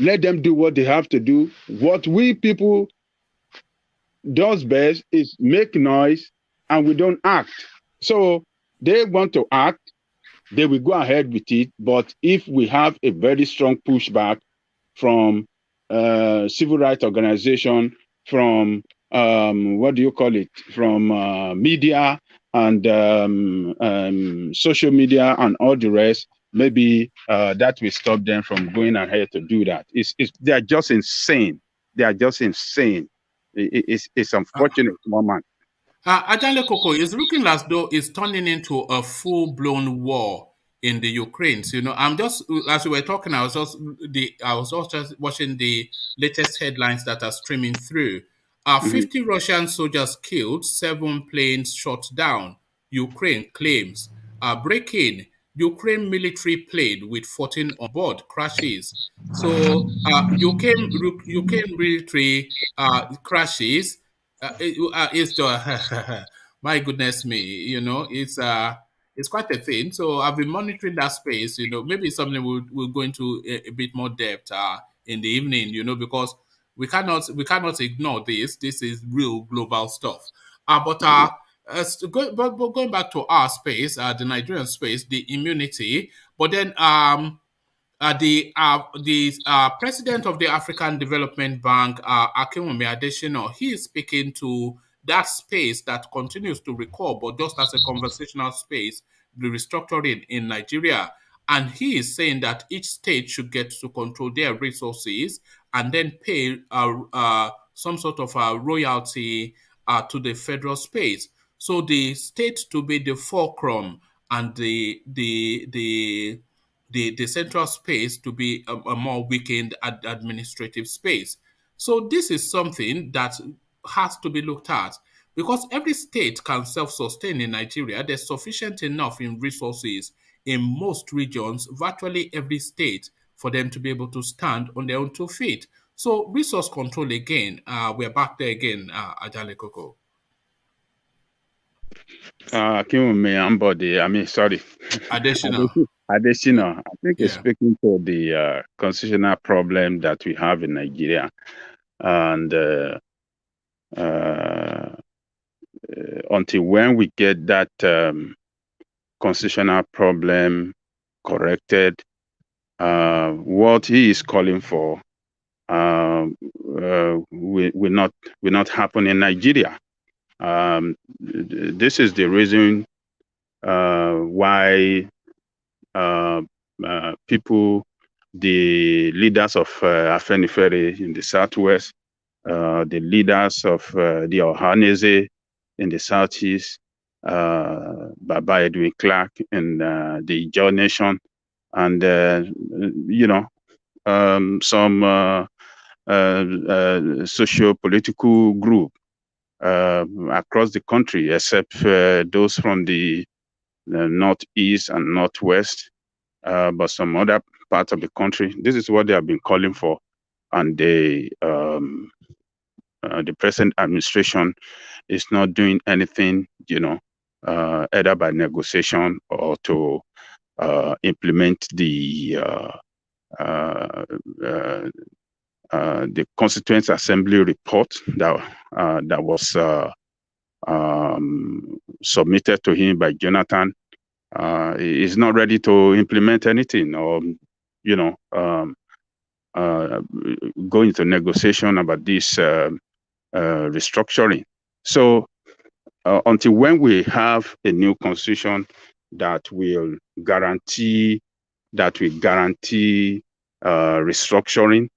Let them do what they have to do. What we people does best is make noise and we don't act. So they want to act, they will go ahead with it. But if we have a very strong pushback from civil rights organization, from what do you call it, from media and social media and all the rest, maybe that will stop them from going ahead to do that. They are just insane. They are just insane. It's unfortunate, moment. Ajale Koko is looking as though it's turning into a full-blown war in the Ukraine. So, I'm just, as we were talking, I was just watching the latest headlines that are streaming through. 50 Russian soldiers killed, 7 planes shot down. Ukraine claims. Breaking. Ukraine military plane with 14 on board crashes. So, Ukraine military crashes. It's my goodness me, it's quite a thing. So I've been monitoring that space. Maybe it's something we'll go into a bit more depth in the evening. Because we cannot ignore this. This is real global stuff. But going back to our space, the Nigerian space, the immunity. But then the president of the African Development Bank, AKINWUNMI ADESINA, he is speaking to that space that continues to recall, but just as a conversational space, the restructuring in Nigeria. And he is saying that each state should get to control their resources and then pay some sort of a royalty to the federal space. So the state to be the fulcrum and the central space to be a more weakened administrative space. So this is something that has to be looked at because every state can self-sustain in Nigeria. There's sufficient enough in resources in most regions, virtually every state, for them to be able to stand on their own 2 feet. So resource control again, we're back there again, Ajale Koko. Adesina, I think is speaking to the constitutional problem that we have in Nigeria. And until when we get that constitutional problem corrected, what he is calling for will not happen in Nigeria. This is the reason why people, the leaders of Afenifere in the southwest, the leaders of the Ohanese in the southeast, Baba Edwin Clark in the Ijaw Nation, and some socio-political group across the country, except those from the northeast and northwest, but some other parts of the country. This is what they have been calling for, and the present administration is not doing anything, either by negotiation or to implement the Constituent Assembly report that was submitted to him by Jonathan. Is not ready to implement anything or, go into negotiation about this restructuring. So until when we have a new constitution that will guarantee restructuring,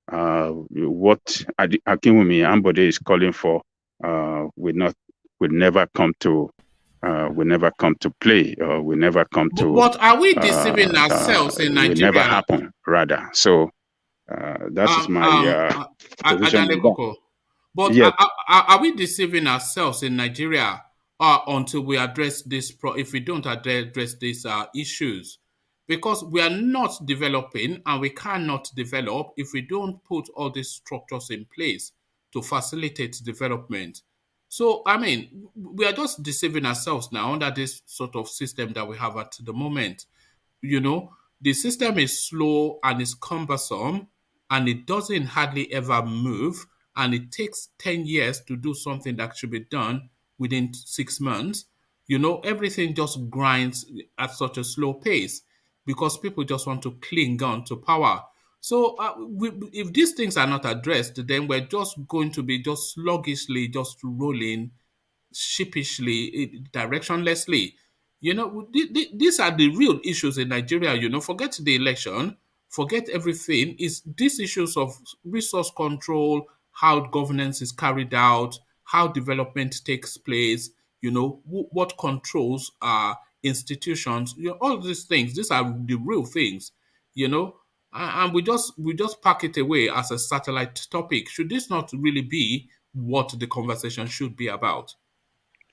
what Akinwunmi Ambode is calling for will never come to play, or will never come to. But are we deceiving ourselves in Nigeria? Will never happen, rather. So that is my position. But yes. Are we deceiving ourselves in Nigeria until we address this? If we don't address these issues, because we are not developing and we cannot develop if we don't put all these structures in place to facilitate development. So, we are just deceiving ourselves now under this sort of system that we have at the moment. The system is slow and is cumbersome. and it doesn't hardly ever move, and it takes 10 years to do something that should be done within 6 months, everything just grinds at such a slow pace because people just want to cling on to power. So if these things are not addressed, then we're just going to be just sluggishly just rolling sheepishly, directionlessly. These are the real issues in Nigeria. Forget the election, forget everything. Is these issues of resource control, how governance is carried out, how development takes place. What controls institutions. All these things. These are the real things. And we just pack it away as a satellite topic. Should this not really be what the conversation should be about?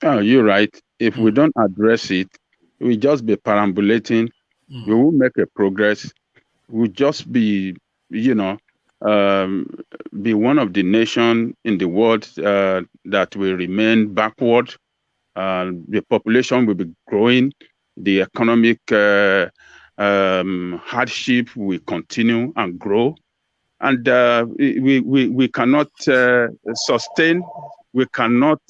Oh, you're right. If we don't address it, we just be perambulating. We won't make a progress. We'll just be, be one of the nation in the world that will remain backward. The population will be growing. The economic hardship will continue and grow. And we cannot sustain, we cannot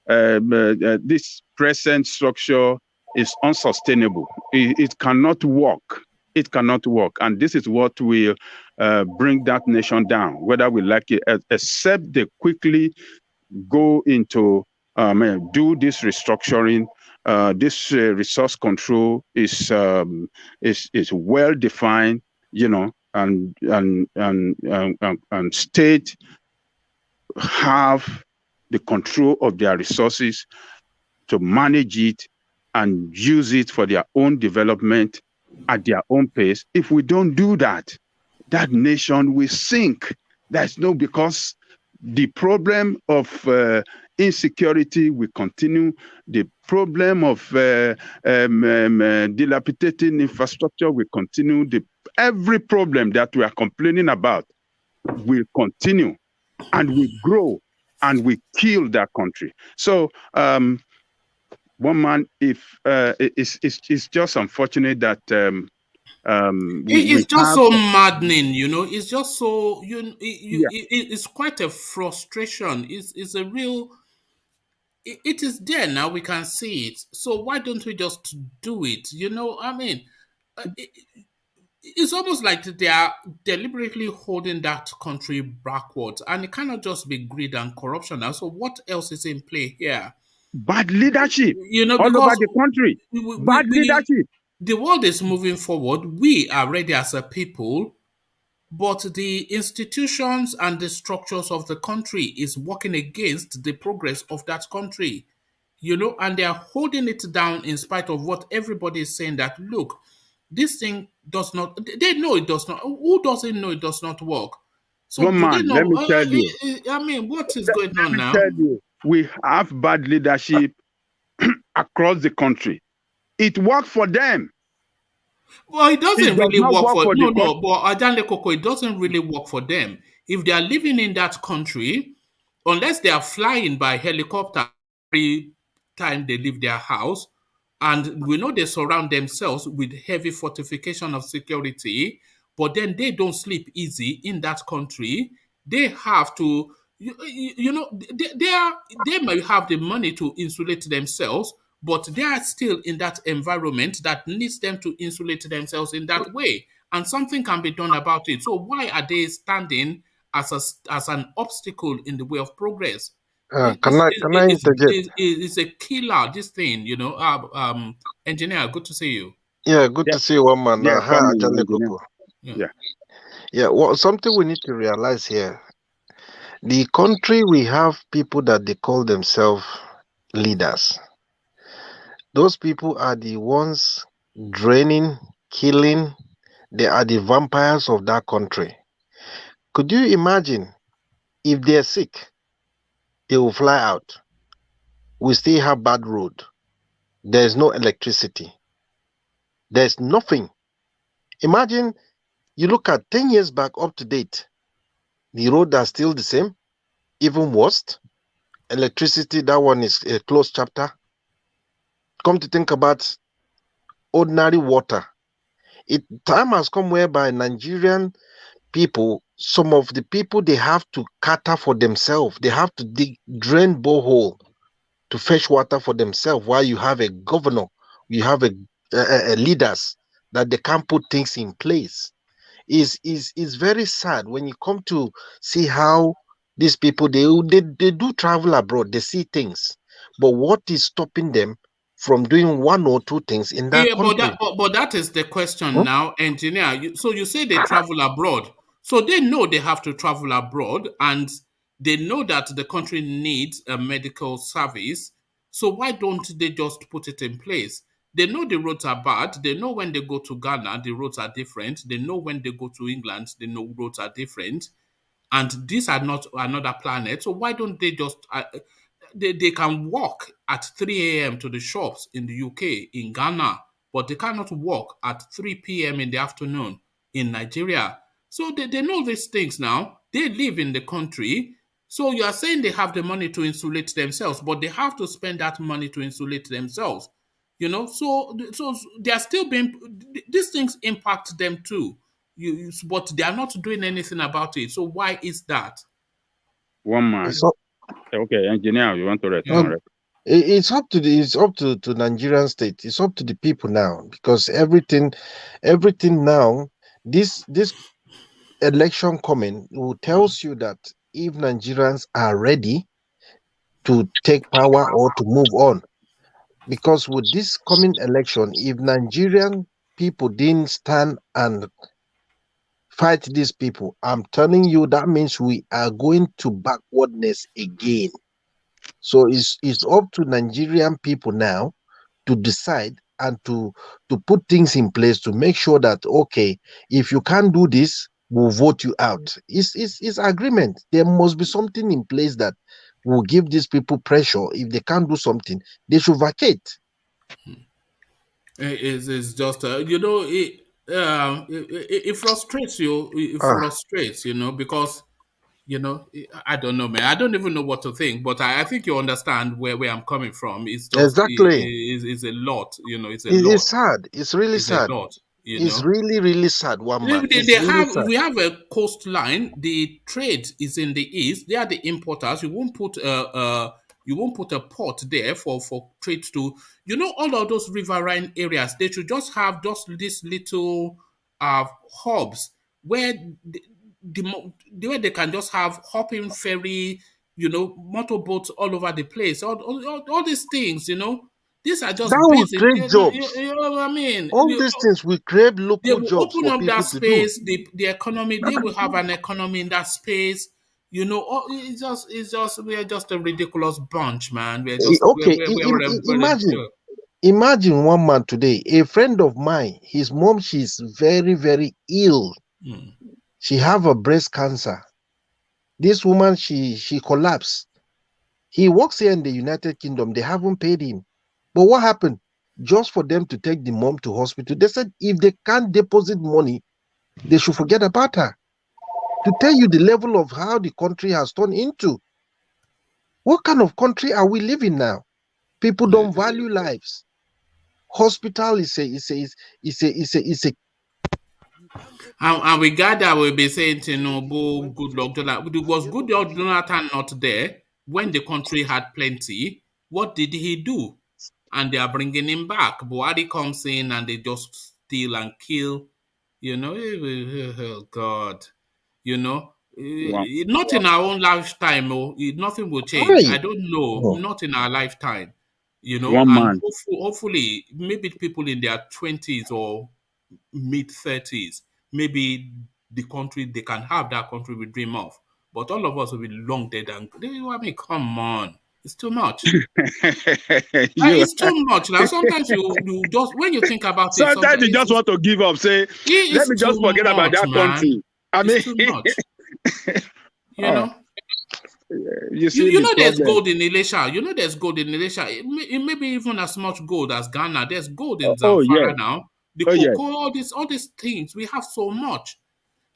this present structure is unsustainable. It cannot work. It cannot work. And this is what will bring that nation down, whether we like it, except they quickly go into do this restructuring. This resource control is well defined, and state have the control of their resources to manage it and use it for their own development at their own pace. If we don't do that, that nation will sink. Because the problem of insecurity will continue. The problem of dilapidating infrastructure will continue. Every problem that we are complaining about will continue and will grow and we kill that country. So, one man, it's just unfortunate that it's just so maddening, It's just so it's quite a frustration. It's a real. It is there now. We can see it. So why don't we just do it? I mean. It's almost like they are deliberately holding that country backwards, and it cannot just be greed and corruption now. So what else is in play here? Bad leadership, all over the country. Bad leadership. The world is moving forward. We are ready as a people, but the institutions and the structures of the country is working against the progress of that country. And they are holding it down in spite of what everybody is saying that, look, this thing does not, they know it does not. Who doesn't know it does not work? So One man, let me tell you. What is going on now? Tell you, we have bad leadership across the country. It worked for them. Well, it doesn't really work for no, but Ajanle Koko, it doesn't really work for them. If they are living in that country, unless they are flying by helicopter every time they leave their house, and we know they surround themselves with heavy fortification of security, but then they don't sleep easy in that country. They have to, they may have the money to insulate themselves, but they are still in that environment that needs them to insulate themselves in that way. And something can be done about it. So why are they standing as an obstacle in the way of progress? Can I interject? It's a killer, this thing, Engineer, good to see you. Yeah, good to see you, one man. Yeah. Well, something we need to realize here. The country, we have people that they call themselves leaders. Those people are the ones draining, killing. They are the vampires of that country. Could you imagine if they're sick? They will fly out. We still have bad road. There's no electricity. There's nothing. Imagine you look at 10 years back up to date. The road are still the same, even worse. Electricity, that one is a closed chapter. Come to think about ordinary water. Time has come whereby Nigerian people, some of the people, they have to cater for themselves. They have to drain borehole to fetch water for themselves. While you have a governor, you have a leaders that they can't put things in place. Is very sad when you come to see how these people they do travel abroad. They see things, but what is stopping them from doing one or two things in that Yeah, country? but that is the question Huh? now, engineer. So you say they travel abroad, so they know they have to travel abroad, and they know that the country needs a medical service. So why don't they just put it in place? They know the roads are bad. They know when they go to Ghana, the roads are different. They know when they go to England, they know roads are different. And these are not another planet. So why don't they just they can walk at 3 a.m. to the shops in the UK, in Ghana, but they cannot walk at 3 p.m. in the afternoon in Nigeria. So they know these things now. They live in the country. So you are saying they have the money to insulate themselves, but they have to spend that money to insulate themselves. So they are still being, these things impact them too. But they are not doing anything about it. So why is that? One man. It's up, Okay, engineer, you want to respond, um, right? it's up to to Nigerian state. It's up to the people now because everything now. This election coming will tells you that if Nigerians are ready to take power or to move on. Because with this coming election, if Nigerian people didn't stand and fight these people, I'm telling you that means we are going to backwardness again. So it's up to Nigerian people now to decide and to put things in place to make sure that okay, if you can't do this, we'll vote you out. It's agreement. There must be something in place that will give these people pressure. If they can't do something, they should vacate. It's just it frustrates you. It Ah, frustrates, because I don't know, man. I don't even know what to think, but I think you understand where I'm coming from. It's just exactly. it's a lot, it's a It's lot. sad. It's really It's a sad. lot, you It's know. really, really sad, one man. It's really sad. We have a coastline. The trade is in the east. They are the importers. You won't put a port there for trade to, all of those riverine areas. They should just have just these little hubs where where they can just have hopping ferry, motorboats all over the place. All these things, these are That just will basic. create jobs. You know what I mean? All these things will create They local will jobs open for up that people to do. space, the economy, they will have an economy in that space. We are just a ridiculous bunch, man. Okay, We're a very imagine. Imagine one man today, a friend of mine, his mom, she's very, very ill. mm, She have a breast cancer. This woman, she collapsed. He works here in the United Kingdom. They haven't paid him. But what happened? Just for them to take the mom to hospital, they said if they can't deposit money, they should forget about her. To tell you the level of how the country has turned into. What kind of country are we living now? People don't value lives. Hospital is a and we gather will be saying Tinubu, good luck, Jonathan. Was good luck Jonathan not there when the country had plenty? What did he do? And they are bringing him back. Buhari comes in and they just steal and kill. Oh God. You know, One, not in our own lifetime. Oh, nothing will change. I why? don't know. Oh, Not in our lifetime. one And man. hopefully, maybe people in their 20s or mid 30s, maybe they can have that country we dream of. But all of us will be long dead and I mean, come on, it's too much. You It's too much now. Sometimes you just when you think about it, sometimes sometimes you just want to give up. Say, let it's me too just forget about much, that man. country. I It's mean, too much. You oh, know. you You, see you the know there's problem. gold in Elisha. You know there's gold in Elisha. It may be even as much gold as Ghana. There's gold in Oh yes, Zamfara now. The oh yes. cocoa, all these things. We have so much.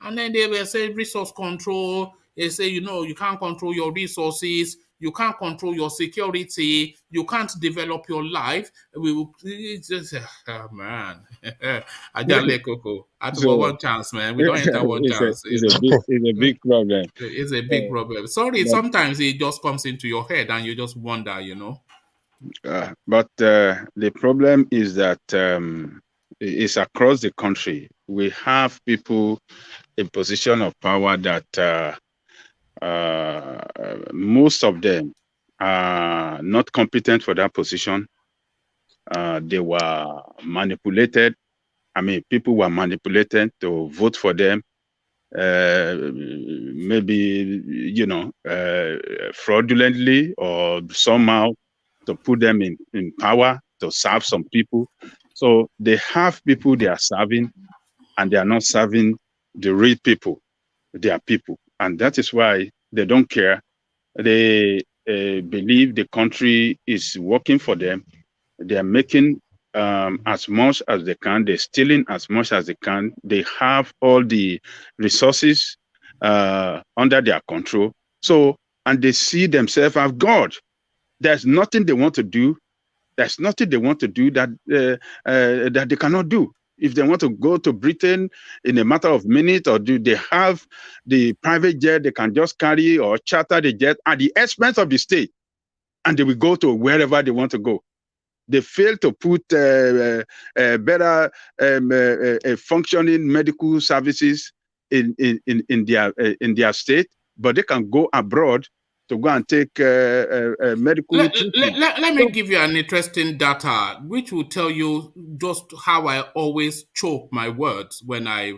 And then they will say resource control. They say, you can't control your resources. you can't control your security, you can't develop your life. It's just, man. Ajale Koko. At So one chance, man. We don't enter one it's a chance. it's a big problem. It's a big problem. Sorry, But sometimes it just comes into your head and you just wonder, the problem is that it's across the country. We have people in position of power that most of them are not competent for that position. They were manipulated. I mean, people were manipulated to vote for them. Maybe, fraudulently or somehow to put them in power to serve some people. So they have people they are serving, and they are not serving the real people, their people. And that is why they don't care. They believe the country is working for them. They are making as much as they can. They're stealing as much as they can. They have all the resources under their control. So, and they see themselves as God. There's nothing they want to do. There's nothing they want to do that that they cannot do. If they want to go to Britain in a matter of minutes, or do they have the private jet they can just carry or charter the jet at the expense of the state, and they will go to wherever they want to go. They fail to put better functioning medical services in their state, but they can go abroad to go and take medical treatment. Let me give you an interesting data, which will tell you just how I always choke my words when I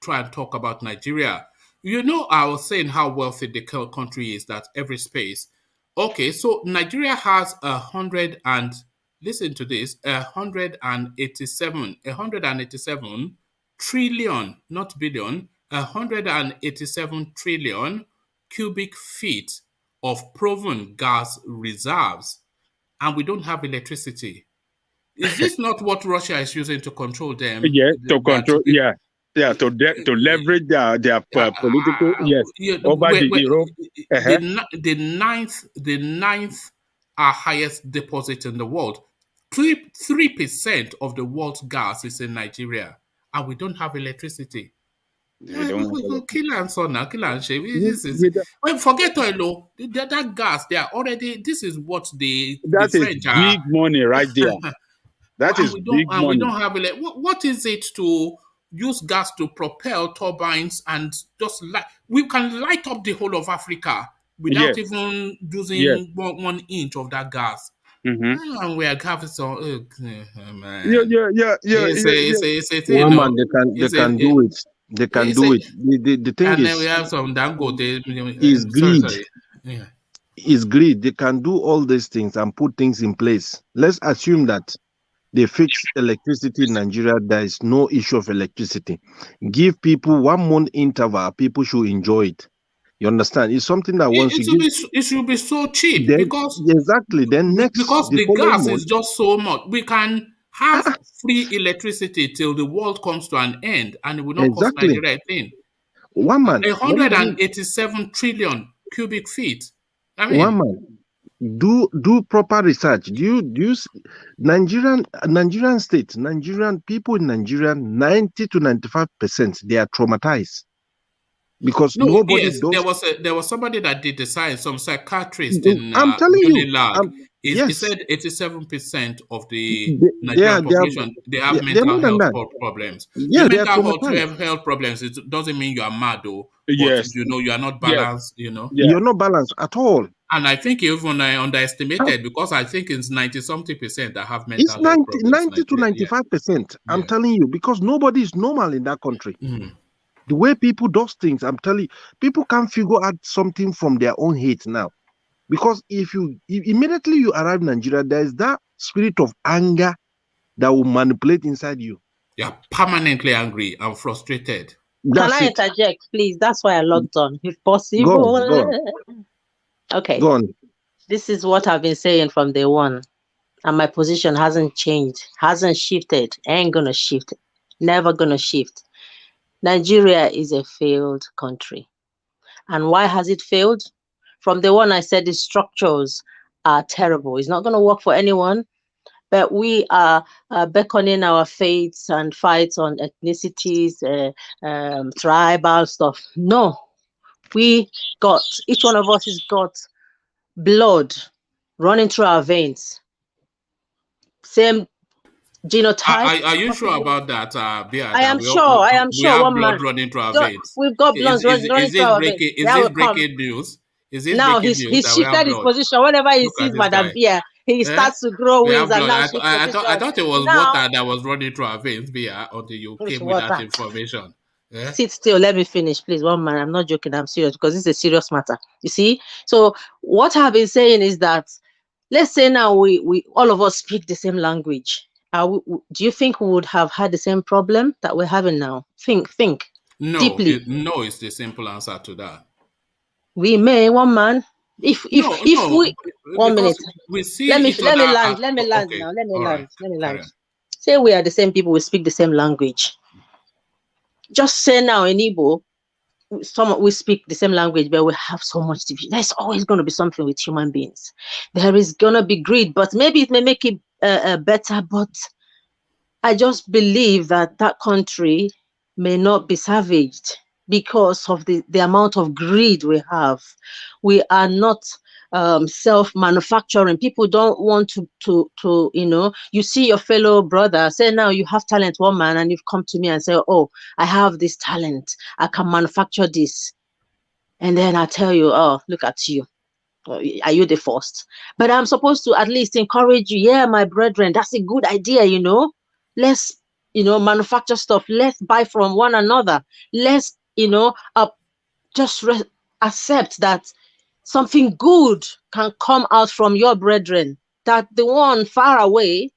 try and talk about Nigeria. I was saying how wealthy the country is, that every space. Okay, so Nigeria has 187 trillion, not billion, 187 trillion cubic feet of proven gas reserves, and we don't have electricity. Is this not what Russia is using to control them? Yeah, to control. To leverage their political. Yes, over the Europe. The ninth highest deposit in the world. 3% of the world's gas is in Nigeria, and we don't have electricity. Kill and son now, kill and shave. Forget oil. That gas, they are already. This is what the French are. Big money right there. That is big money. We don't have what is it to use gas to propel turbines and just we can light up the whole of Africa without even using 1 inch of that gas. And we are having some man. It's a thing. Man, they can do it. They can do it. The thing and is, then we have some Dangote. Is greed. Sorry. Yeah. Is greed. They can do all these things and put things in place. Let's assume that they fix electricity in Nigeria. There is no issue of electricity. Give people 1 month interval. People should enjoy it. You understand? It's something that it should be so cheap, then, because exactly. Then next, because the gas is just so much. We can have free electricity till the world comes to an end, and it will not cost Nigeria a thing. 187 trillion cubic feet. I mean, one man. Do proper research. Do you Nigerian state, Nigerian people in Nigeria, 90 to 95%, they are traumatized. Because nobody does. There was somebody that did the science, some psychiatrist in Unilag. He said 87% of the Nigerian population they have mental health problems. Yeah, mental health problems. It doesn't mean you are mad, though. Yes, you are not balanced. You're not balanced at all. And I think even I underestimated, because I think it's 90-something% that have mental health problems. 90 to 95%. I'm telling you, because nobody is normal in that country. The way people do things, I'm telling you, people can't figure out something from their own hate now. Because if immediately you arrive in Nigeria, there is that spirit of anger that will manipulate inside you. You're permanently angry and frustrated. Can I interject, please? That's why I logged on, if possible. Go on. Okay. Go on. This is what I've been saying from day one. And my position hasn't changed, hasn't shifted, ain't gonna shift, never gonna shift. Nigeria is a failed country. And why has it failed? From the one I said, the structures are terrible. It's not going to work for anyone. But we are beckoning our faiths and fights on ethnicities, tribal stuff. No, each one of us has got blood running through our veins. Same genotype. Are you sure about that, Bia? I am sure. I am sure. We have One blood man. running through our veins. We've got blood running through our veins. Is this breaking news? Is this now breaking news? He's shifted his position. Whenever he sees Madam Bia, he starts to grow wings and now shift I position. thought it was water that was running through our veins, Bia, until you came with that information. Yeah? Sit still. Let me finish, please. One man. I'm not joking. I'm serious because this is a serious matter. You see? So what I've been saying is that, let's say now we all of us speak the same language. Do you think we would have had the same problem that we're having now? Think no, deeply. No, it's the simple answer to that. We may, one man. If we 1 minute. We see let me land okay. now. Let me land. Right. Say we are the same people, we speak the same language. Just say now in Igbo, we speak the same language, but we have so much division. There's always going to be something with human beings. There is going to be greed, but maybe it may make it better. But I just believe that country may not be savaged because of the amount of greed we have. We are not self-manufacturing. People don't want to you see your fellow brother, say now you have talent, one man, and you've come to me and say, oh, I have this talent, I can manufacture this. And then I tell you, oh, look at you. Are you the first? But I'm supposed to at least encourage you. Yeah, my brethren, that's a good idea, Let's, manufacture stuff. Let's buy from one another. Let's, just accept that something good can come out from your brethren, that the one far away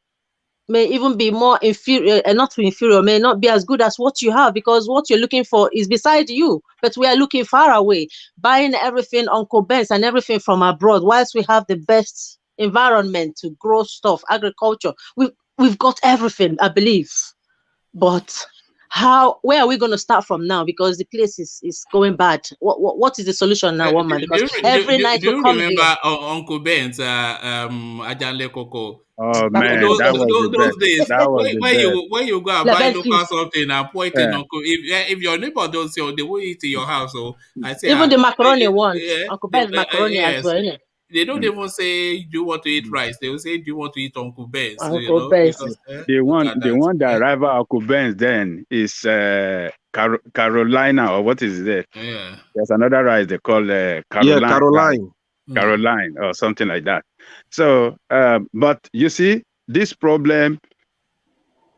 may even be more inferior, and not inferior, may not be as good as what you have, because what you're looking for is beside you, but we are looking far away, buying everything on Benz and everything from abroad, whilst we have the best environment to grow stuff, agriculture. We've got everything, I believe. But where are we going to start from now? Because the place is going bad. What is the solution now, one man? Because every night you come remember here. Uncle Ben's Ajanle Coco? Oh man, that was those days. That was when you go and buy local something and point in Uncle, if your neighbor don't say, they will eat in your house. So I say even the macaroni one, Uncle Ben's macaroni as well. They don't even say, do you want to eat rice? They will say, do you want to eat Uncle Ben's? Uncle Ben's. The one that rival Uncle Ben's then is Carolina, or what is it? Yeah. There's another rice they call Caroline. Yeah, Caroline. Caroline or something like that. So, but you see, this problem,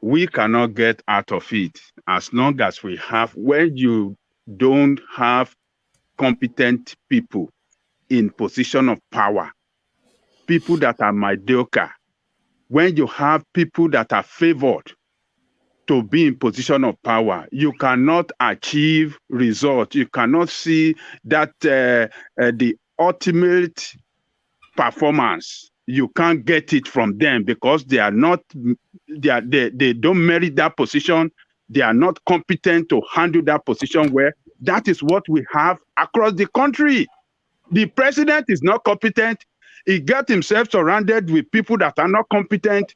we cannot get out of it as long as we have, when you don't have competent people in position of power, people that are mediocre, when you have people that are favored to be in position of power, you cannot achieve results. You cannot see that the ultimate performance. You can't get it from them because they are not, they don't merit that position. They are not competent to handle that position. Where that is what we have across the country. The president is not competent. He got himself surrounded with people that are not competent.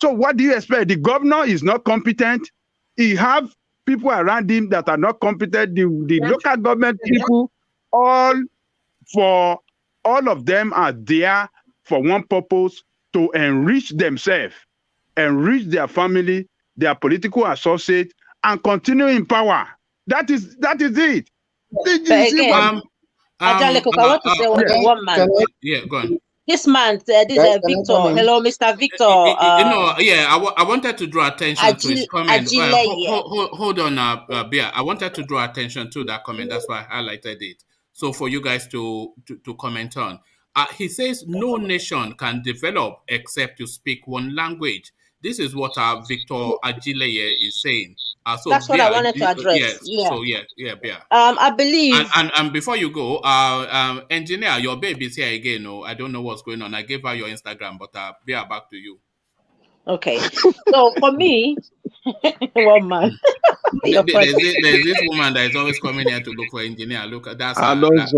So what do you expect? The governor is not competent. He have people around him that are not competent. The local government people, all of them are there for one purpose: to enrich themselves, enrich their family, their political associates, and continue in power. That is it. I want to say one man. Yeah, go on. This man, Victor. Hello, Mr. Victor. I wanted to draw attention to his comment. Hold on, Bia. I wanted to draw attention to that comment. That's why I highlighted it. So for you guys to comment on. He says no nation can develop except you speak one language. This is what Victor Ajileye is saying. So that's what I wanted to address. So Bia. I believe. And before you go, engineer, your baby's here again. Oh, I don't know what's going on. I gave her your Instagram, but Bia, back to you. Okay. So for me, one man. There's this woman that is always coming here to look for engineer. Look, that's bless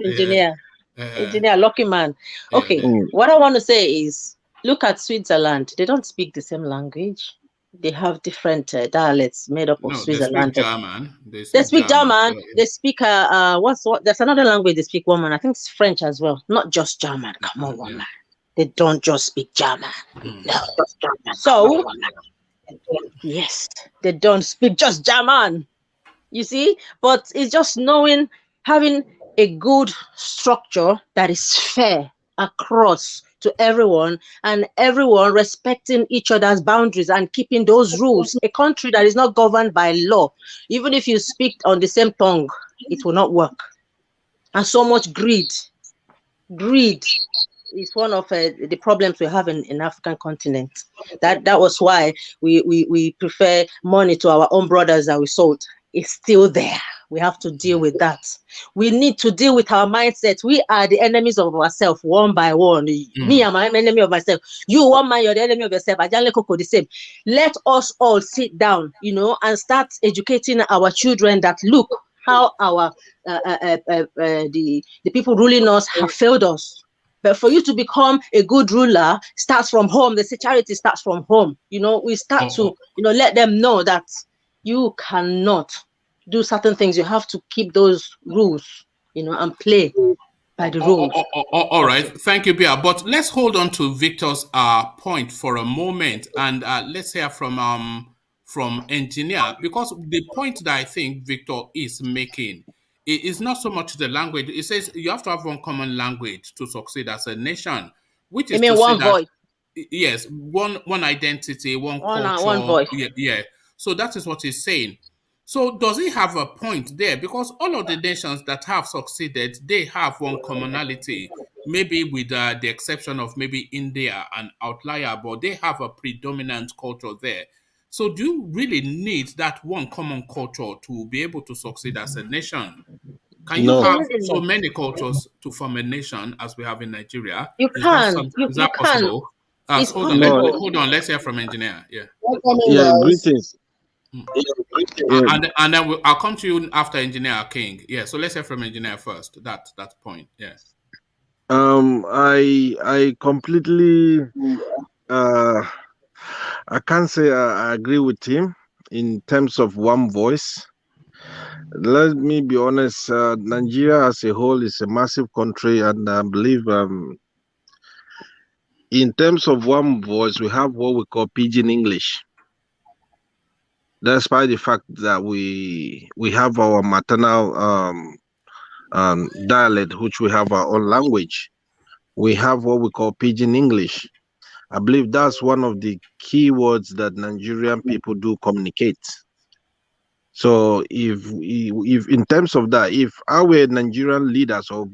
engineer. Engineer, lucky man. Okay, what I want to say is, look at Switzerland. They don't speak the same language. They have different dialects made up of No, they speak Switzerland. German. They speak German. They speak there's another language they speak, woman. I think it's French as well. Not just German. Come on, woman. They don't just speak German. No. So yes, they don't speak just German. You see? But it's just having a good structure that is fair across to everyone, and everyone respecting each other's boundaries and keeping those rules. A country that is not governed by law, even if you speak on the same tongue, it will not work. And so much greed is one of the problems we have in African continent. That was why we prefer money to our own brothers that we sold. It's still there. We have to deal with that. We need to deal with our mindset. We are the enemies of ourselves one by one. Me, I'm an enemy of myself. You, one man, you're the enemy of yourself. Ajanle Koko, the same. Let us all sit down, and start educating our children that look how our the people ruling us have failed us. But for you to become a good ruler starts from home. The charity starts from home. We start to let them know that you cannot do certain things. You have to keep those rules, and play by the rules. All right. Thank you, Bia. But let's hold on to Victor's point for a moment, and let's hear from engineer, because the point that I think Victor is making is not so much the language. It says you have to have one common language to succeed as a nation, which is to one say voice. Yes, one identity, one culture. One voice. Yeah. So that is what he's saying. So does he have a point there? Because all of the nations that have succeeded, they have one commonality, maybe with the exception of maybe India, an outlier, but they have a predominant culture there. So do you really need that one common culture to be able to succeed as a nation? Can you have so many cultures to form a nation as we have in Nigeria? You can. Is that possible? Hold on. Let's hear from engineer. Yeah. Greetings. And then I'll come to you after engineer King. Yeah. So let's hear from engineer first. That point. Yeah. I completely I can't say I agree with him in terms of one voice. Let me be honest. Nigeria as a whole is a massive country, and I believe in terms of one voice, we have what we call pidgin English. Despite the fact that we have our maternal dialect, which we have our own language, we have what we call pidgin English. I believe that's one of the key words that Nigerian people do communicate. So if in terms of that, if our Nigerian leaders or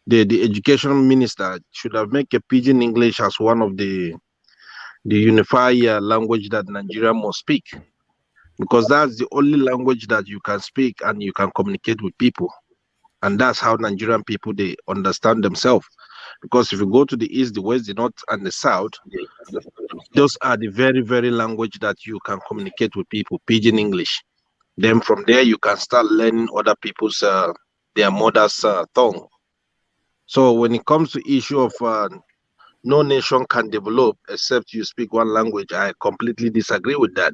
the education minister should have made a pidgin English as one of the unified language that Nigeria must speak, because that's the only language that you can speak and you can communicate with people, and that's how Nigerian people, they understand themselves. Because if you go to the east, the west, the north, and the south, those are the very, very language that you can communicate with people, pidgin English. Then from there, you can start learning other people's their mother's tongue. So when it comes to issue of no nation can develop except you speak one language, I completely disagree with that.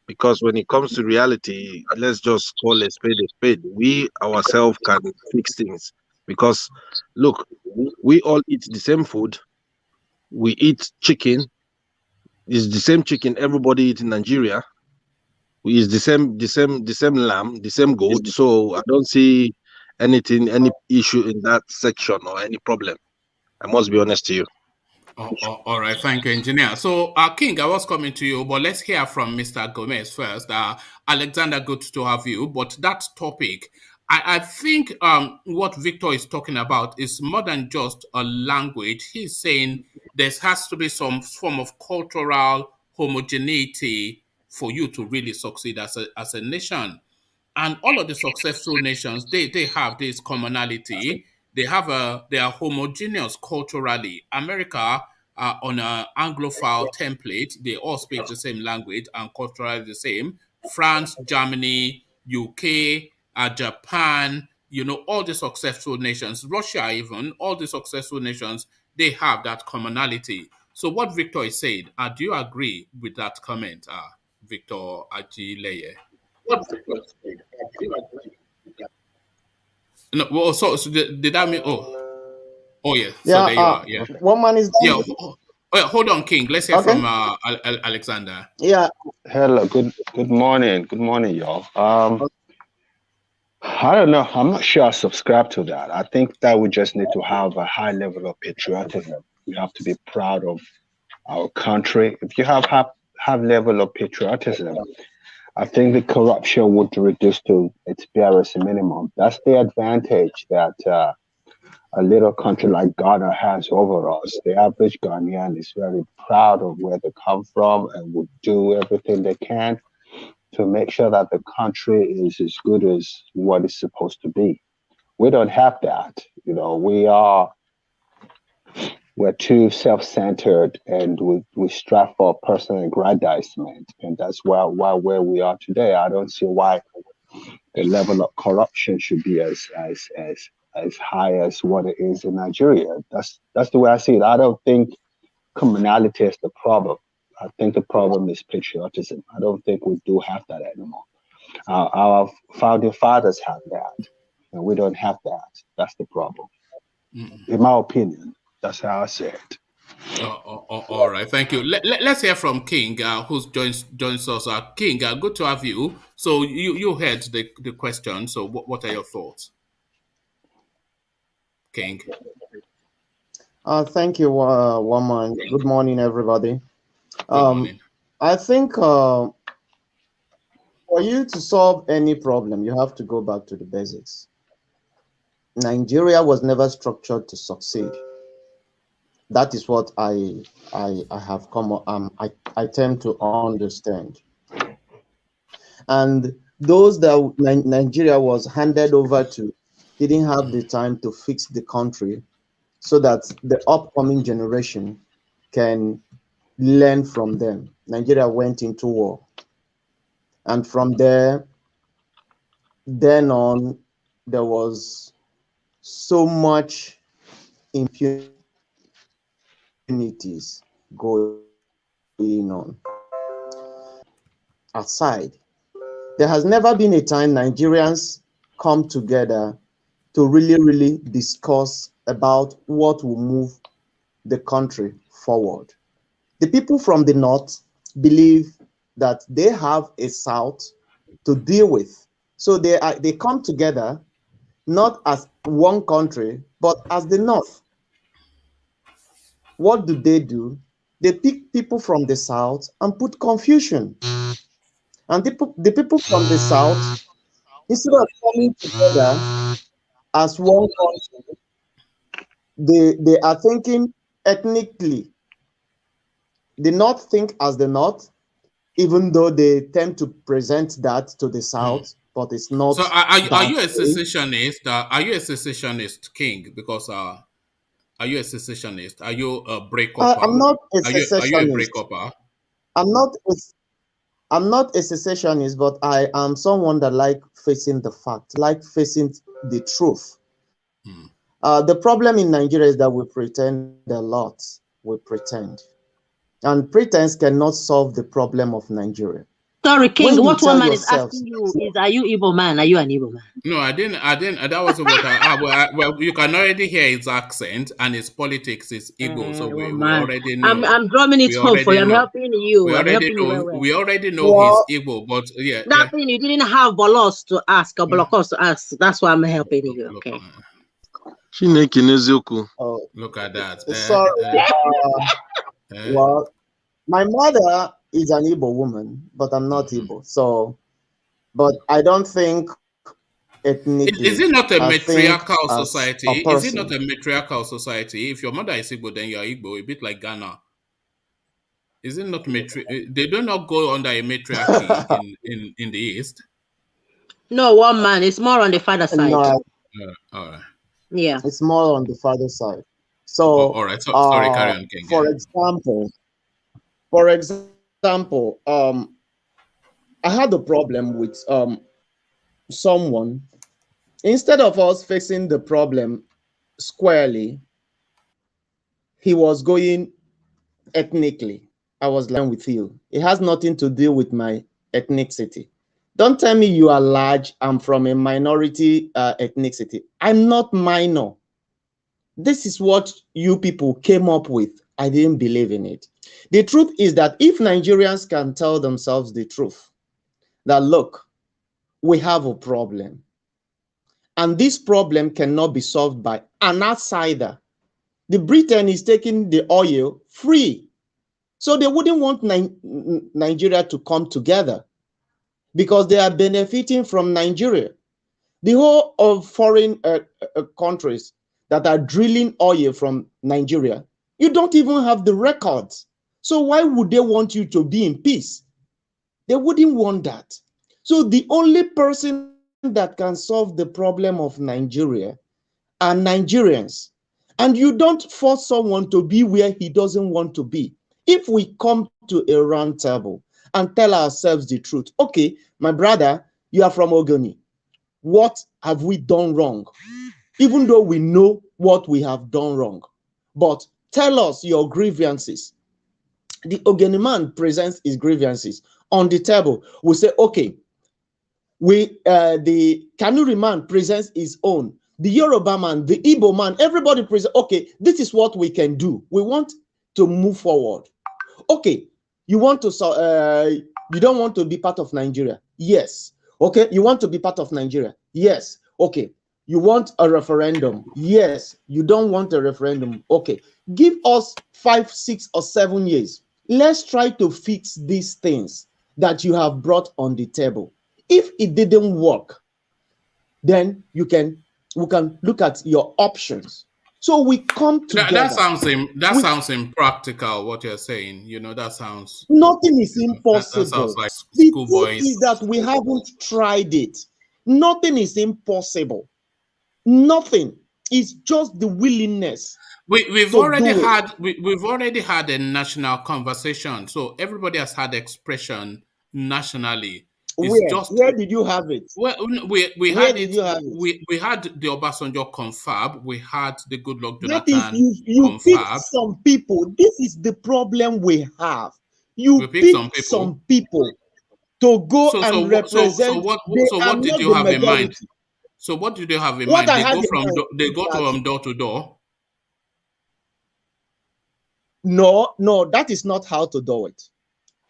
Because when it comes to reality, let's just call a spade a spade. We ourselves can fix things. Because look, we all eat the same food. We eat chicken. It's the same chicken everybody eats in Nigeria. We eat the same lamb, the same goat. So I don't see any issue in that section or any problem. I must be honest to you. All right, thank you, engineer. So, King, I was coming to you, but let's hear from Mr. Gomez first. Alexander, good to have you. But that topic, I think what Victor is talking about is more than just a language. He's saying there has to be some form of cultural homogeneity for you to really succeed as a nation. And all of the successful nations, they have this commonality. They are homogeneous culturally. America, on an Anglophile template, they all speak the same language and culturally the same. France, Germany, UK, Japan, you know, all the successful nations, Russia even, all the successful nations, they have that commonality. So what Victor is saying, do you agree with that comment, Victor Ajileye? No, well, so did that mean? Oh yeah. So Yeah, there you are. Yeah, one man is yeah. done. Oh, yeah, hold on, King. Let's hear Okay. from Alexander. Yeah. Hello, good morning. Good morning, y'all. I don't know. I'm not sure I subscribe to that. I think that we just need to have a high level of patriotism. We have to be proud of our country. If you have high level of patriotism, I think the corruption would reduce to its barest minimum. That's the advantage that a little country like Ghana has over us. The average Ghanaian is very proud of where they come from and would do everything they can to make sure that the country is as good as what it's supposed to be. We don't have that. You know, we're too self-centered and we strive for personal aggrandizement. And that's why where we are today. I don't see why the level of corruption should be as high as what it is in Nigeria. That's the way I see it. I don't think commonality is the problem. I think the problem is patriotism. I don't think we do have that anymore. Our founding fathers had that, and we don't have that. That's the problem. In my opinion, that's how I see it. All right, thank you. Let's hear from King, who joins us. King, good to have you. So you heard the question. So what are your thoughts, King? Thank you, Woman. Good morning, everybody. Good morning. I think for you to solve any problem, you have to go back to the basics. Nigeria was never structured to succeed. That is what I have come. I tend to understand. And those that Nigeria was handed over to didn't have the time to fix the country so that the upcoming generation can learn from them. Nigeria went into war. And from there, then on, there was so much impunities going on. Aside, there has never been a time Nigerians come together to really discuss about what will move the country forward. The people from the north believe that they have a south to deal with. So they come together not as one country, but as the north. What do? They pick people from the south and put confusion. And the people from the south, instead of coming together as one country, they are thinking ethnically. The north think as the north, even though they tend to present that to the south, but it's not. So are you a secessionist? Are you a secessionist, King? Because are you a secessionist? Are you a break-upper? I'm not a secessionist. Are you a break-upper? I'm not a secessionist, but I am someone that like facing the fact, like facing the truth. The problem in Nigeria is that we pretend a lot. We pretend. And pretense cannot solve the problem of Nigeria. Sorry, King, what one man is asking you is, are you Igbo man? Are you an Igbo man? No, I didn't. That wasn't what well, you can already hear his accent and his politics is Igbo, so we already know. I'm drumming it home for you. I'm helping you. We already know he's Igbo, but yeah. That thing you didn't have bolos to ask or blocos to ask. That's why I'm helping you. Okay. Oh, look at that. Sorry. Well, my mother is an Igbo woman, but I'm not Igbo. So, but I don't think ethnically. Is it not a matriarchal society? Is it not a matriarchal society? If your mother is Igbo, then you're Igbo, a bit like Ghana. Is it not they do not go under a matriarchy in the East? No, one man. It's more on the father side. No, all right. Yeah. It's more on the father side. So, all right. So, sorry, carry on, King. For example, I had a problem with someone Instead of us fixing the problem squarely, he was going ethnically. I was like with you. It has nothing to do with my ethnicity. Don't tell me you are large. I'm from a minority ethnicity. I'm not minor. This is what you people came up with. I didn't believe in it. The truth is that if Nigerians can tell themselves the truth, that look, we have a problem, and this problem cannot be solved by an outsider. The Britain is taking the oil free. So they wouldn't want Nigeria to come together because they are benefiting from Nigeria. The whole of foreign countries that are drilling oil from Nigeria, you don't even have the records. So why would they want you to be in peace? They wouldn't want that. So the only person that can solve the problem of Nigeria are Nigerians. And you don't force someone to be where he doesn't want to be. If we come to a round table and tell ourselves the truth, okay, my brother, you are from Ogoni. What have we done wrong? Even though we know what we have done wrong, but tell us your grievances. The Ogoni man presents his grievances on the table. We say, okay, the Kanuri man presents his own. The Yoruba man, the Igbo man, everybody presents, okay, this is what we can do. We want to move forward. Okay, you want to, you don't want to be part of Nigeria? Yes. Okay, you want to be part of Nigeria? Yes. Okay, you want a referendum? Yes. You don't want a referendum? Okay, give us 5, 6, or 7 years. Let's try to fix these things that you have brought on the table. If it didn't work, then we can look at your options. So we come together. That sounds impractical. What you're saying, you know, that sounds. Nothing is impossible. That sounds like the schoolboys. truth is that we haven't tried it. Nothing is impossible. Nothing. It's just the willingness. We've already had a national conversation. So everybody has had expression nationally. Where did you have it? Well, we had the Obasanjo confab. We had the Goodluck Jonathan you picked some people. This is the problem we have. You picked some people to go and represent. So what did you have in mind? So what did you have in mind? They go from door to door. No, that is not how to do it.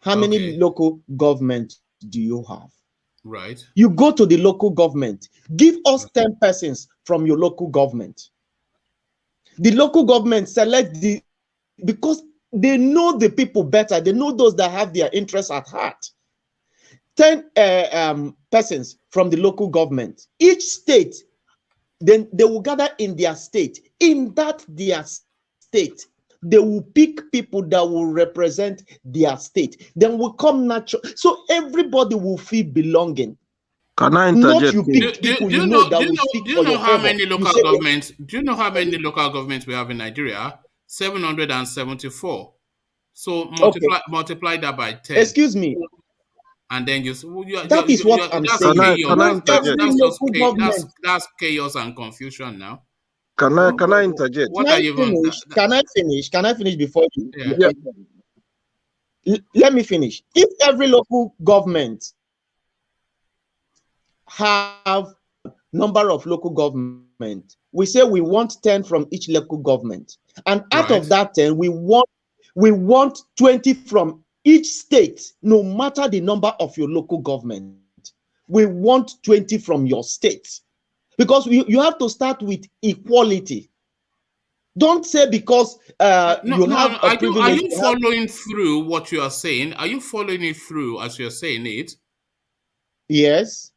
How many local governments do you have? Right. You go to the local government. Give us 10 persons from your local government. The local government select because they know the people better. They know those that have their interests at heart. 10 persons from the local government. Each state, then they will gather in their state. In that their state, they will pick people that will represent their state. Then will come natural. So everybody will feel belonging. Can I interject? Do you know how many local governments? Do you know how many local governments we have in Nigeria? 774. So multiply that by 10. Excuse me. And then that's chaos and confusion now. Can I interject? Can I finish before you? Yeah. Let me finish. If every local government have number of local government, we say we want 10 from each local government, and out of that 10, we want 20 from each state, no matter the number of your local government. We want 20 from your state. Because you have to start with equality. Don't say because Are you following through what you are saying? Are you following it through as you're saying it? Yes.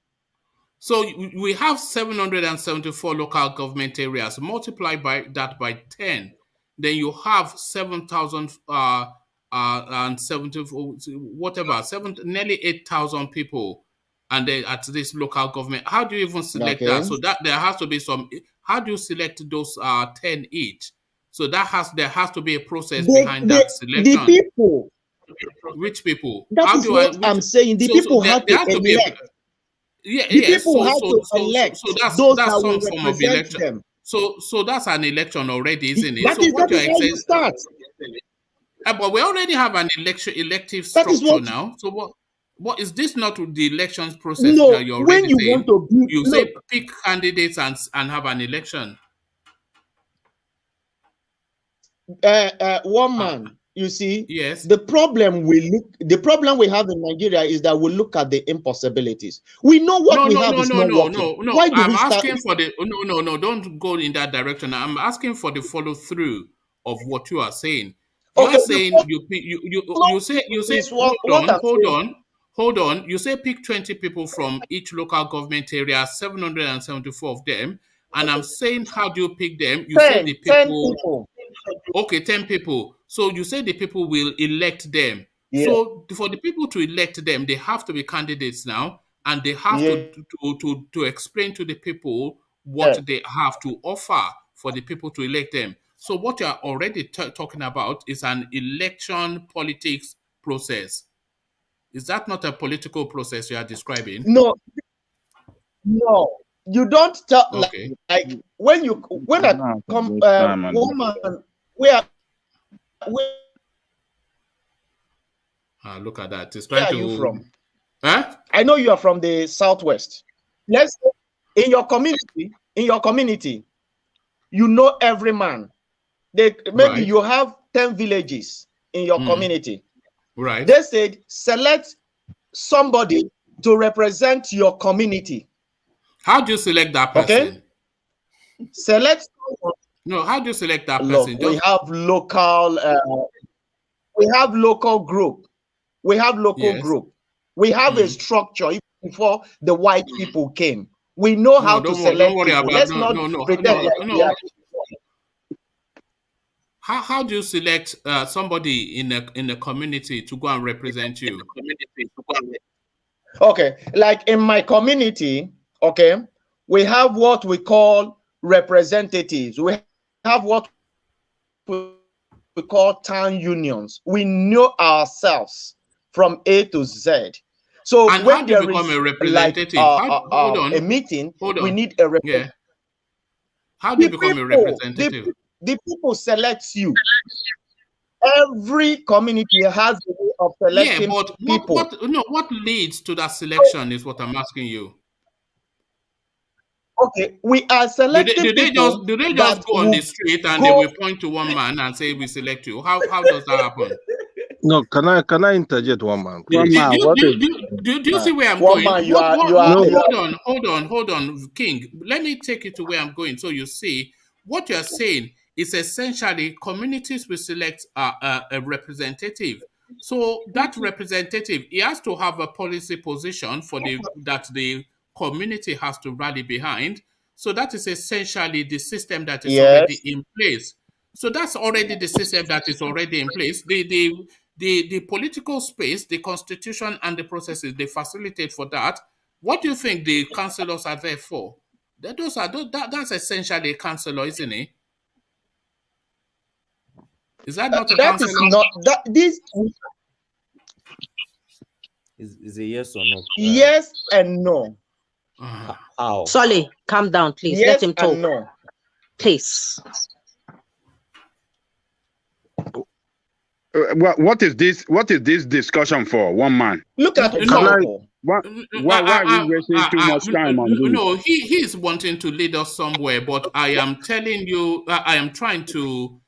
So we have 774 local government areas. Multiply that by 10. Then you have 7,000 and 70, whatever, nearly 8,000 people. And then at this local government, how do you even select that? So that there has to be some. How do you select those 10 each? So there has to be a process behind that selection. The people. Which people? I'm saying. The people have to elect. The people have to elect so that's those that's that some will form of represent election. them. So that's an election already, isn't it? That So is what you're how you saying, start. but we already have an elective That is structure what. now. So what is this not the elections process No, that you're when already you saying? want to build, You look, say pick candidates and have an election. one man. You see, Yes. the problem we have in Nigeria is that we look at the impossibilities. We know what we have is not working. Why do I'm we start? asking for the no. Don't go in that direction. I'm asking for the follow through of what you are saying. You Okay, are saying you say is what I'm saying. hold on. You say pick 20 people from each local government area, 774 of them, and I'm saying how do you pick them? You say the 10 people. people. Okay, 10 people. So you say the people will elect them. Yeah. So for the people to elect them, they have to be candidates now, and they have Yeah. to explain to the people what they have to offer for the people to elect them. So what you are already talking about is an election politics process. Is that not a political process you are describing? No, you don't tell Okay. like when I come woman where look at that. It's where trying are you from? Huh? I know you are from the southwest. Let's say in your community, you know every man. Maybe you have 10 villages in your community. Right. They said select somebody to represent your community. How do you select that person? Okay. Select someone. No, how do you select that Look, person? we have local group. We have local group. We have a structure even before the white people came. We know how to select don't worry people. about Let's not pretend like How do you select somebody in a community to go and represent you? Okay, like in my community, okay, we have what we call representatives. We have what we call town unions. We know ourselves from A to Z. So and when how do you there become is a representative? a meeting, we need a representative. How do you become a representative? The people select you. Every community has a way of selecting people. What leads to that selection is what I'm asking you. Okay, we are selecting do they people. just go on the street and they will point to one man and say we select you? How does that happen? No, can I interject, one man? Do you see where I'm going? Hold on, King. Let me take you to where I'm going. So you see, what you're saying is essentially communities will select a representative. So that representative, he has to have a policy position that the community has to rally behind. So that is essentially the system that is already in place. So that's already the system that is already in place. The political space, the constitution, and the processes they facilitate for that. What do you think the councillors are there for? That's essentially a councillor, isn't it? Is that not a councillor? That is not that this is a yes or no? Yes and no. How? Solly, calm down, please. Yes, let him talk. And no. Please. What is this? What is this discussion for? One man. Look at why are we wasting too much time on this? No, he is wanting to lead us somewhere, but I am telling you, I am trying to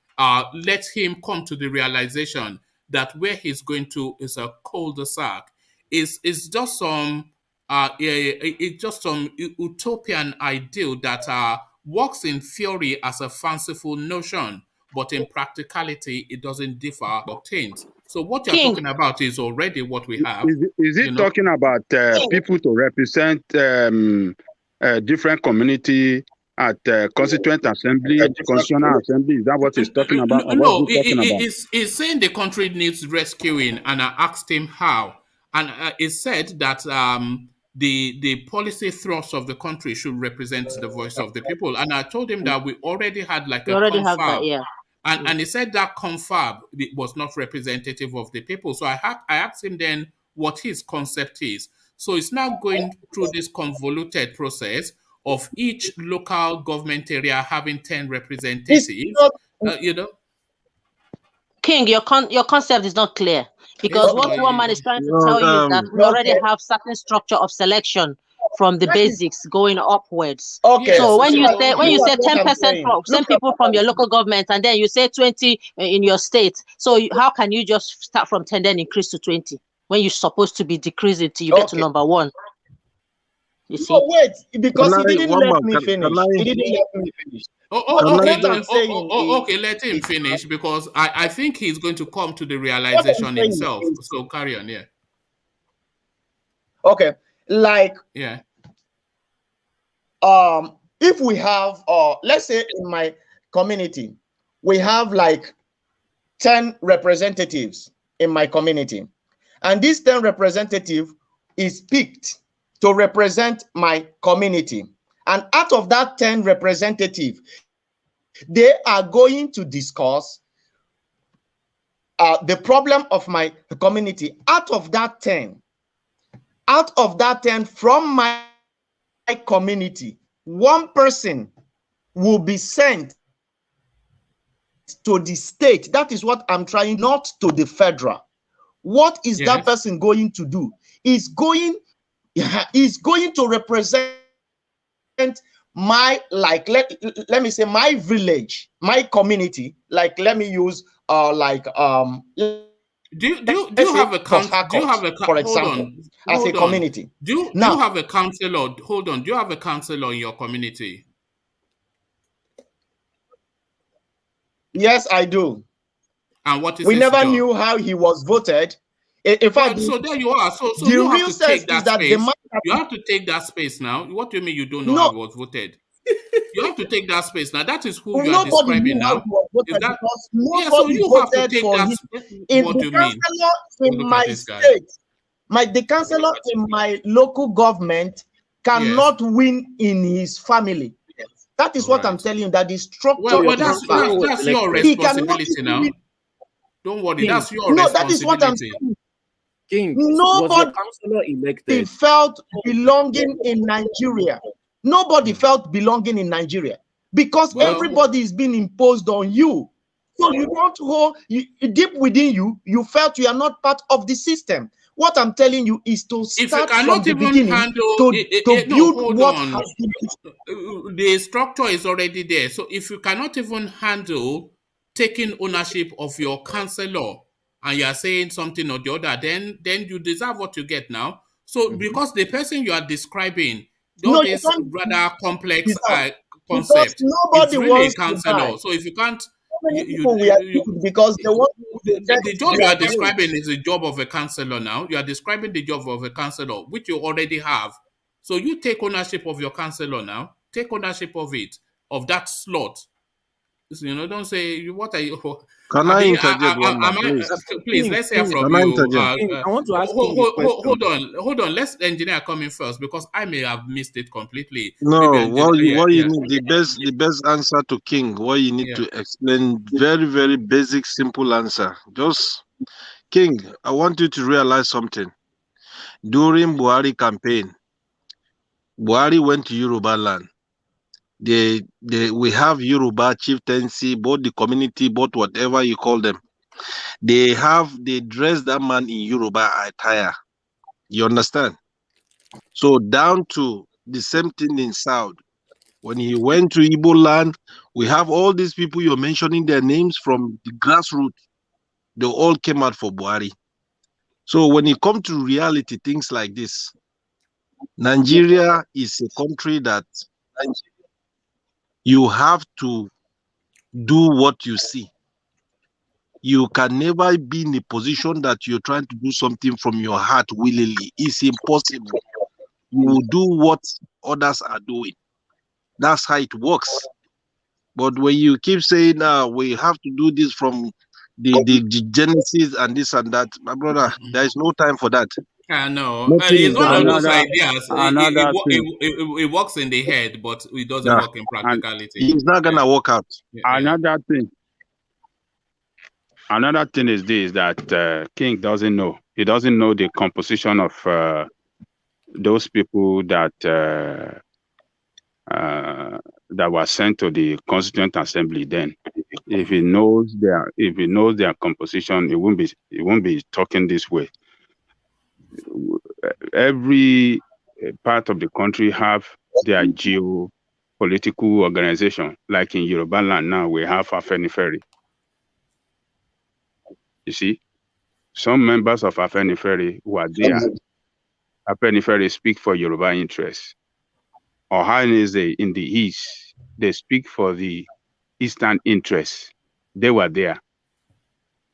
let him come to the realization that where he's going to is a cul-de-sac. It's just some utopian ideal that works in theory as a fanciful notion, but in practicality it doesn't differ obtained. So what you're talking about is already what we have. Is it talking about people to represent different community at constituent assembly, constitutional assembly? Is that what he's talking about? No, he's saying the country needs rescuing, and I asked him how. And it said that the policy thrust of the country should represent the voice of the people. And I told him that we already had like a confab. Have that, yeah. And he said that confab was not representative of the people. So I asked him then what his concept is. So it's now going through this convoluted process of each local government area having 10 representatives. You know, King, your concept is not clear, because what one man is trying to tell you is that we already have certain structure of selection from the basics going upwards. Okay. So when you say 10% from some people from your local government, and then you say 20 in your state, so how can you just start from 10 then increase to 20 when you're supposed to be decreasing till you get to number 1? You see? No, wait, because he didn't let me finish. He didn't let me finish. Okay, let him finish, because I think he's going to come to the realization himself. So carry on, yeah. Okay, like, yeah. If we have, let's say in my community, we have like 10 representatives in my community, and this 10 representative is picked to represent my community. And out of that 10 representative, they are going to discuss the problem of my community. Out of that 10 from my community, one person will be sent to the state. That is what I'm trying, not to the federal. What is that person going to do? Is going to represent my, like, let me say my village, my community. Like, let me use do you have a council? Do you have a, for example, as a community? Do you have a councillor? Hold on. Do you have a councillor in your community? Yes, I do. And what is we his never job? knew how he was voted. In fact, so there you are. So the you real have to take that space. you have to take that space now. What do you mean you don't know how he was voted? You have to take that space now. That is who you are describing now. Is that, so you have to take that space. What do you mean? In my state, the councillor in my local government cannot win in his family. That is what I'm telling you. That the structure. Well, that's your responsibility now. Don't worry, that's your responsibility. That is what I'm saying. King, nobody elected? felt belonging in Nigeria. Nobody felt belonging in Nigeria, because everybody is being imposed on you. So you don't hold, deep within you, you felt you are not part of the system. What I'm telling you is to start from the beginning to build what has been. The structure is already there. So if you cannot even handle taking ownership of your councillor, and you are saying something or the other, then you deserve what you get now. So because the person you are describing, this rather complex concept, it's really a councillor. So if you can't, because the job you are describing is the job of a councillor now. You are describing the job of a councillor, which you already have. So you take ownership of your councillor now. Take ownership of it, of that slot. You know, don't say, what are you... Can I interject one more, please? Please, let's hear from you. I want to ask hold on. Let's engineer come in first, because I may have missed it completely. No, what you need, the best answer to King, what you need to explain, very, very basic, simple answer. Just, King, I want you to realize something. During Buhari campaign, Buhari went to Yoruba land. We have Yoruba chieftaincy, both the community, both whatever you call them. They dress that man in Yoruba attire. You understand? So down to the same thing in South. When he went to Igbo land, we have all these people you're mentioning their names from the grassroots. They all came out for Buhari. So when it comes to reality, things like this, Nigeria is a country that you have to do what you see. You can never be in a position that you're trying to do something from your heart willingly. It's impossible. You will do what others are doing. That's how it works. But when you keep saying, we have to do this from the genesis and this and that, my brother, there is no time for that. No, it's one of those ideas. It works in the head, but it doesn't work in practicality. It's not gonna work out. Another thing is this, that King doesn't know. He doesn't know the composition of those people that that were sent to the Constituent Assembly, then if he knows their composition, he won't be talking this way. Every part of the country have their geopolitical organization. Like in Yoruba land now, we have Afenifere. You see, some members of Afenifere who are there, Afenifere speak for Yoruba interests. Or Ohanese in the east, they speak for the eastern interests. They were there.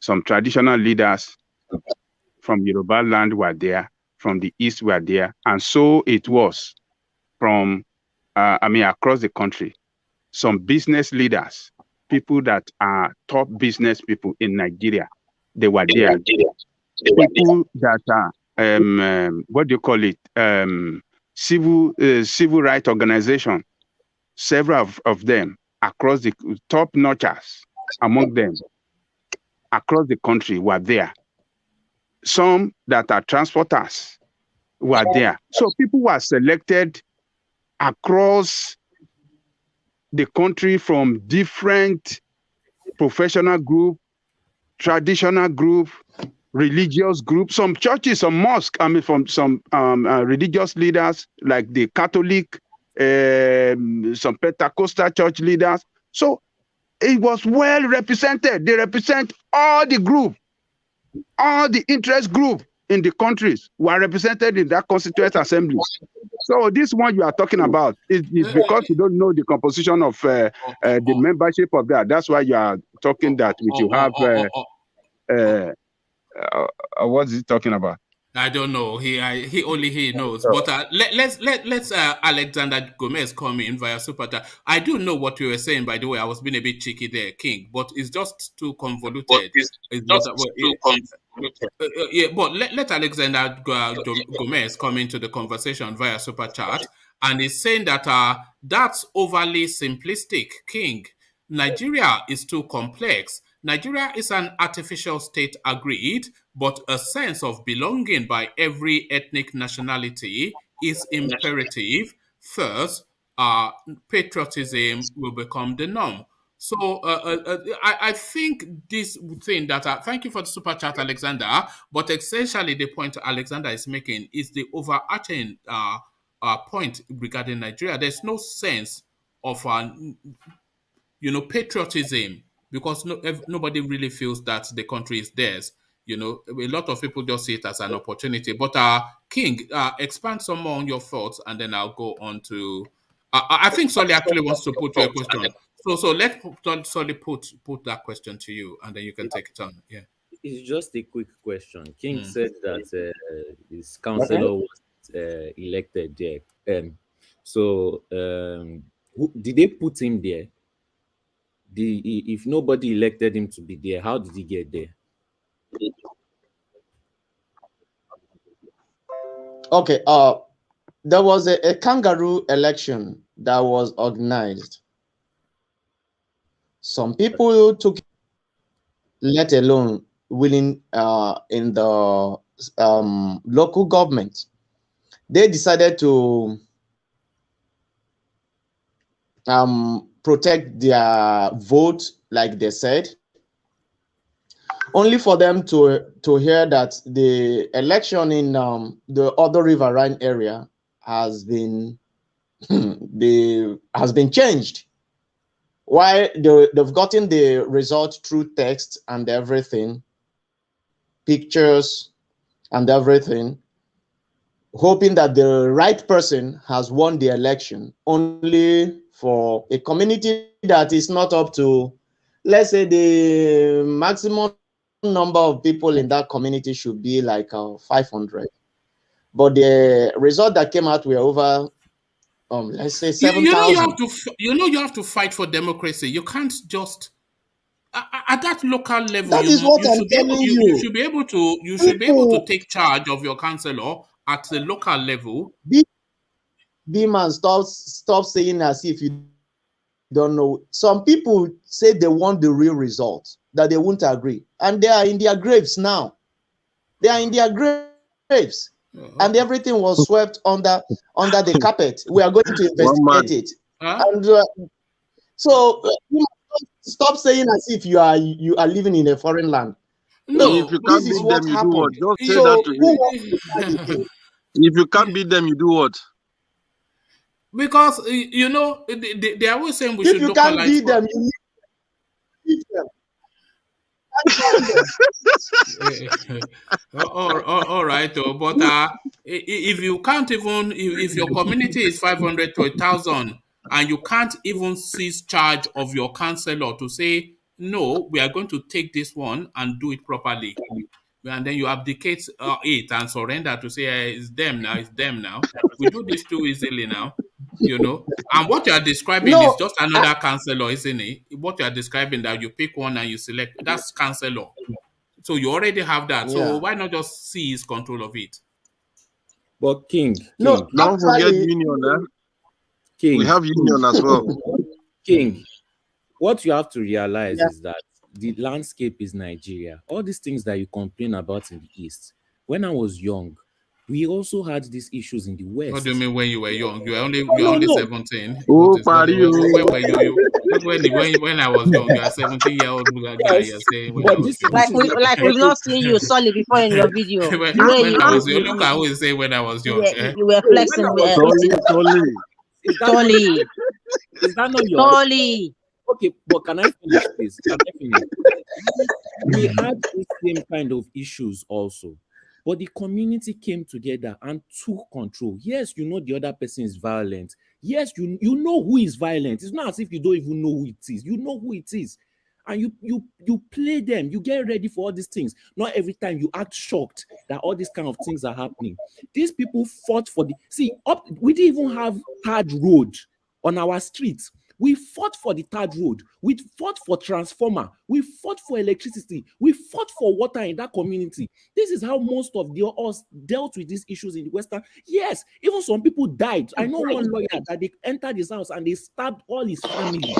Some traditional leaders from Yoruba land were there, from the east were there, and so it was from, across the country. Some business leaders, people that are top business people in Nigeria, they were there. People that are, what do you call it? Civil rights organization, several of them across the top notchers among them across the country were there. Some that are transporters were there. So people were selected across the country from different professional group, traditional group, religious group, some churches, some mosques, from some religious leaders like the Catholic, some Pentecostal church leaders. So it was well represented. They represent all the group, all the interest group in the countries were represented in that Constituent Assembly. So this one you are talking about is because you don't know the composition of the membership of that. That's why you are talking that we should have. What's he talking about? I don't know. He only he knows. But let's Alexander Gomez come in via super chat. I do know what you were saying, by the way. I was being a bit cheeky there, King, but it's just too convoluted. Yeah, but let Alexander Gomez come into the conversation via super chat, and he's saying that that's overly simplistic, King. Nigeria is too complex. Nigeria is an artificial state, agreed, but a sense of belonging by every ethnic nationality is imperative. First, patriotism will become the norm. So I think this thing that thank you for the super chat, Alexander. But essentially, the point Alexander is making is the overarching point regarding Nigeria. There's no sense of patriotism because nobody really feels that the country is theirs. A lot of people just see it as an opportunity. But King, expand some more on your thoughts, and then I'll go on to. I think Solly actually wants to put you a question. So let Solly put that question to you, and then you can take it on. Yeah. It's just a quick question. King said that his councillor was elected there. Who, did they put him there? If nobody elected him to be there, how did he get there? Okay. There was a kangaroo election that was organized. Some people took, let alone willing in the local government. They decided to protect their vote, like they said, only for them to hear that the election in the other riverine area has been changed. Why they've gotten the result through text and everything, pictures and everything, hoping that the right person has won the election, only for a community that is not up to, let's say, the maximum number of people in that community should be like 500. But the result that came out were over, let's say 7,000. You have to fight for democracy. You can't just at that local level. That is what I'm telling you. You should be able to take charge of your councillor at the local level. B-man, stop saying as if you don't know. Some people say they want the real result, that they won't agree, and they are in their graves now. They are in their graves. and everything was swept under the carpet. We are going to investigate it. And so you must stop saying as if you are living in a foreign land. No, if you can't beat them, you do what? Just say that to him. If you can't beat them, you do what? Because you know they are always saying we should localize. If you can't beat them, you beat them. all right, but if you can't even, if your community is 500 to 1,000 and you can't even seize charge of your councillor to say, no, we are going to take this one and do it properly, and then you abdicate it and surrender to say, it's them now. We do this too easily now. You know, and what you are describing is just another councillor, isn't it? What you are describing, that you pick one and you select, that's councillor. So you already have that. So why not just seize control of it? But King, don't forget union, eh? King, we have union as well. King, what you have to realize is that the landscape is Nigeria. All these things that you complain about in the East. When I was young, we also had these issues in the West. What do you mean when you were young? You were only 17. Oh, when were you? When I was young, you are 17-year-old guy. You're saying when I was young. Like we've not seen you solid before in your video. when I was young, look, I always say when I was young. You were flexing. Totally. Is that not yours? Totally. Okay, but can I finish this? We had the same kind of issues also. But the community came together and took control. Yes, you know the other person is violent. Yes, you know who is violent. It's not as if you don't even know who it is. You know who it is. And you play them. You get ready for all these things. Not every time you act shocked that all these kind of things are happening. These people fought for we didn't even have hard road on our streets. We fought for the third road. We fought for transformer. We fought for electricity. We fought for water in that community. This is how most of us dealt with these issues in the Western. Yes, even some people died. I know one lawyer that they entered his house and they stabbed all his family.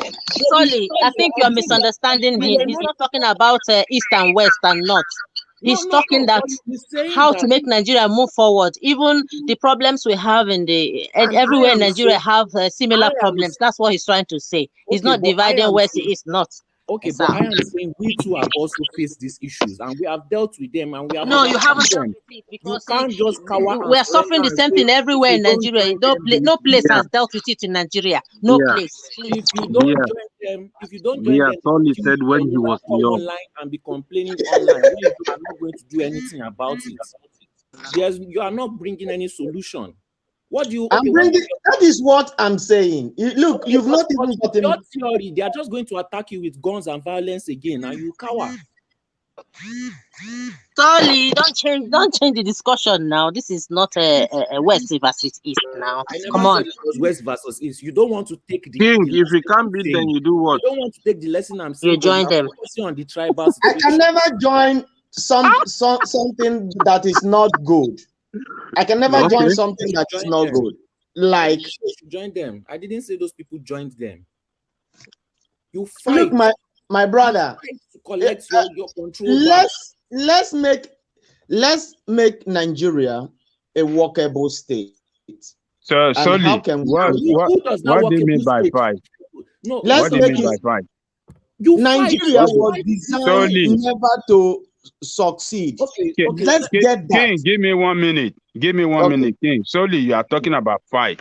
Sorry, I think you are misunderstanding him. He's not talking about East and West and North. He's talking that how to make Nigeria move forward. Even the problems we have everywhere in Nigeria have similar problems. That's what he's trying to say. He's not dividing West, East, North. Okay, but I am saying we too have also faced these issues and we have dealt with them and we have. No, you haven't dealt with it because you can't just cover. We are suffering the same thing everywhere in Nigeria. No place has dealt with it in Nigeria. No place. If you don't join them, Tony said when he was young, online and be complaining online, you are not going to do anything about it. You are not bringing any solution. What do you? That is what I'm saying. Look, you've not even gotten your theory. They are just going to attack you with guns and violence again, and you cower. Sorry, don't change the discussion now. This is not a West versus East now. Come on. West versus East. You don't want to take the King. If you can't beat them, you do what? You don't want to take the lesson I'm saying. You join them. On the tribal I can never join something that is not good. I can never join something that is not good. Like you join them. I didn't say those people joined them. You fight. Look, my brother. To collect your control. Let's make Nigeria a workable state. So sorry, what do you mean by fight? No, let's make it by fight. Nigeria was designed never to succeed. Okay. Let's get that. King, give me 1 minute. Give me one minute, King. Solely, you are talking about fight.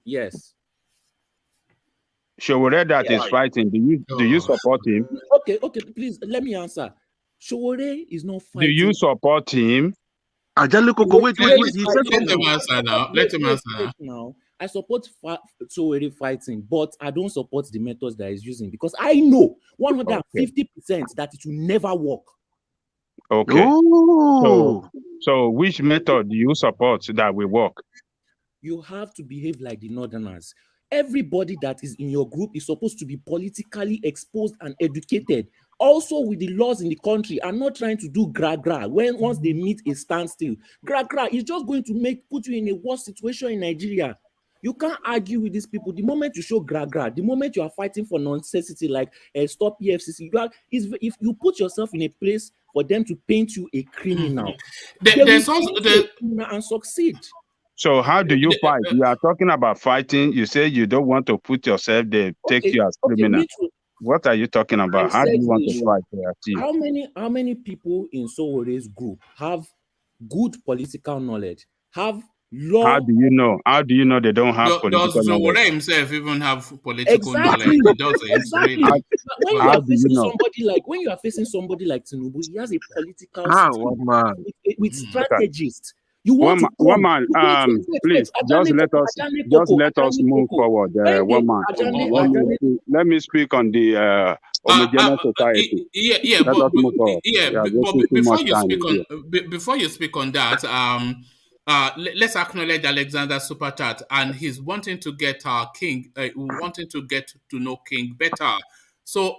Yes. Showore that is fighting. Do you support him? Okay. Please let me answer. Showore is not fighting. Do you support him? Wait. Let him answer now. I support Showore fighting, but I don't support the methods that he's using because I know 150% that it will never work. Okay. So which method do you support that will work? You have to behave like the Northerners. Everybody that is in your group is supposed to be politically exposed and educated. Also with the laws in the country and not trying to do gra-gra once they meet a standstill. Gra-gra is just going to put you in a worse situation in Nigeria. You can't argue with these people. The moment you show gra-gra, the moment you are fighting for necessity like stop EFCC, if you put yourself in a place for them to paint you a criminal. There's also the and succeed. So how do you fight? You are talking about fighting. You say you don't want to put yourself there, take you as criminal. What are you talking about? How do you want to fight to achieve? How many people in Sowore's group have good political knowledge? Have law? How do you know? How do you know they don't have political does knowledge? Sowore himself even have political knowledge? He doesn't. Exactly. Really. When you are facing somebody like Tinubu, he has a political with strategists. You want one man, please just let us move forward. One man, let me speak on the homogeneous society. Before you speak on that, let's acknowledge Alexander Super Chat, and he's wanting to get King, wanting to get to know King better. So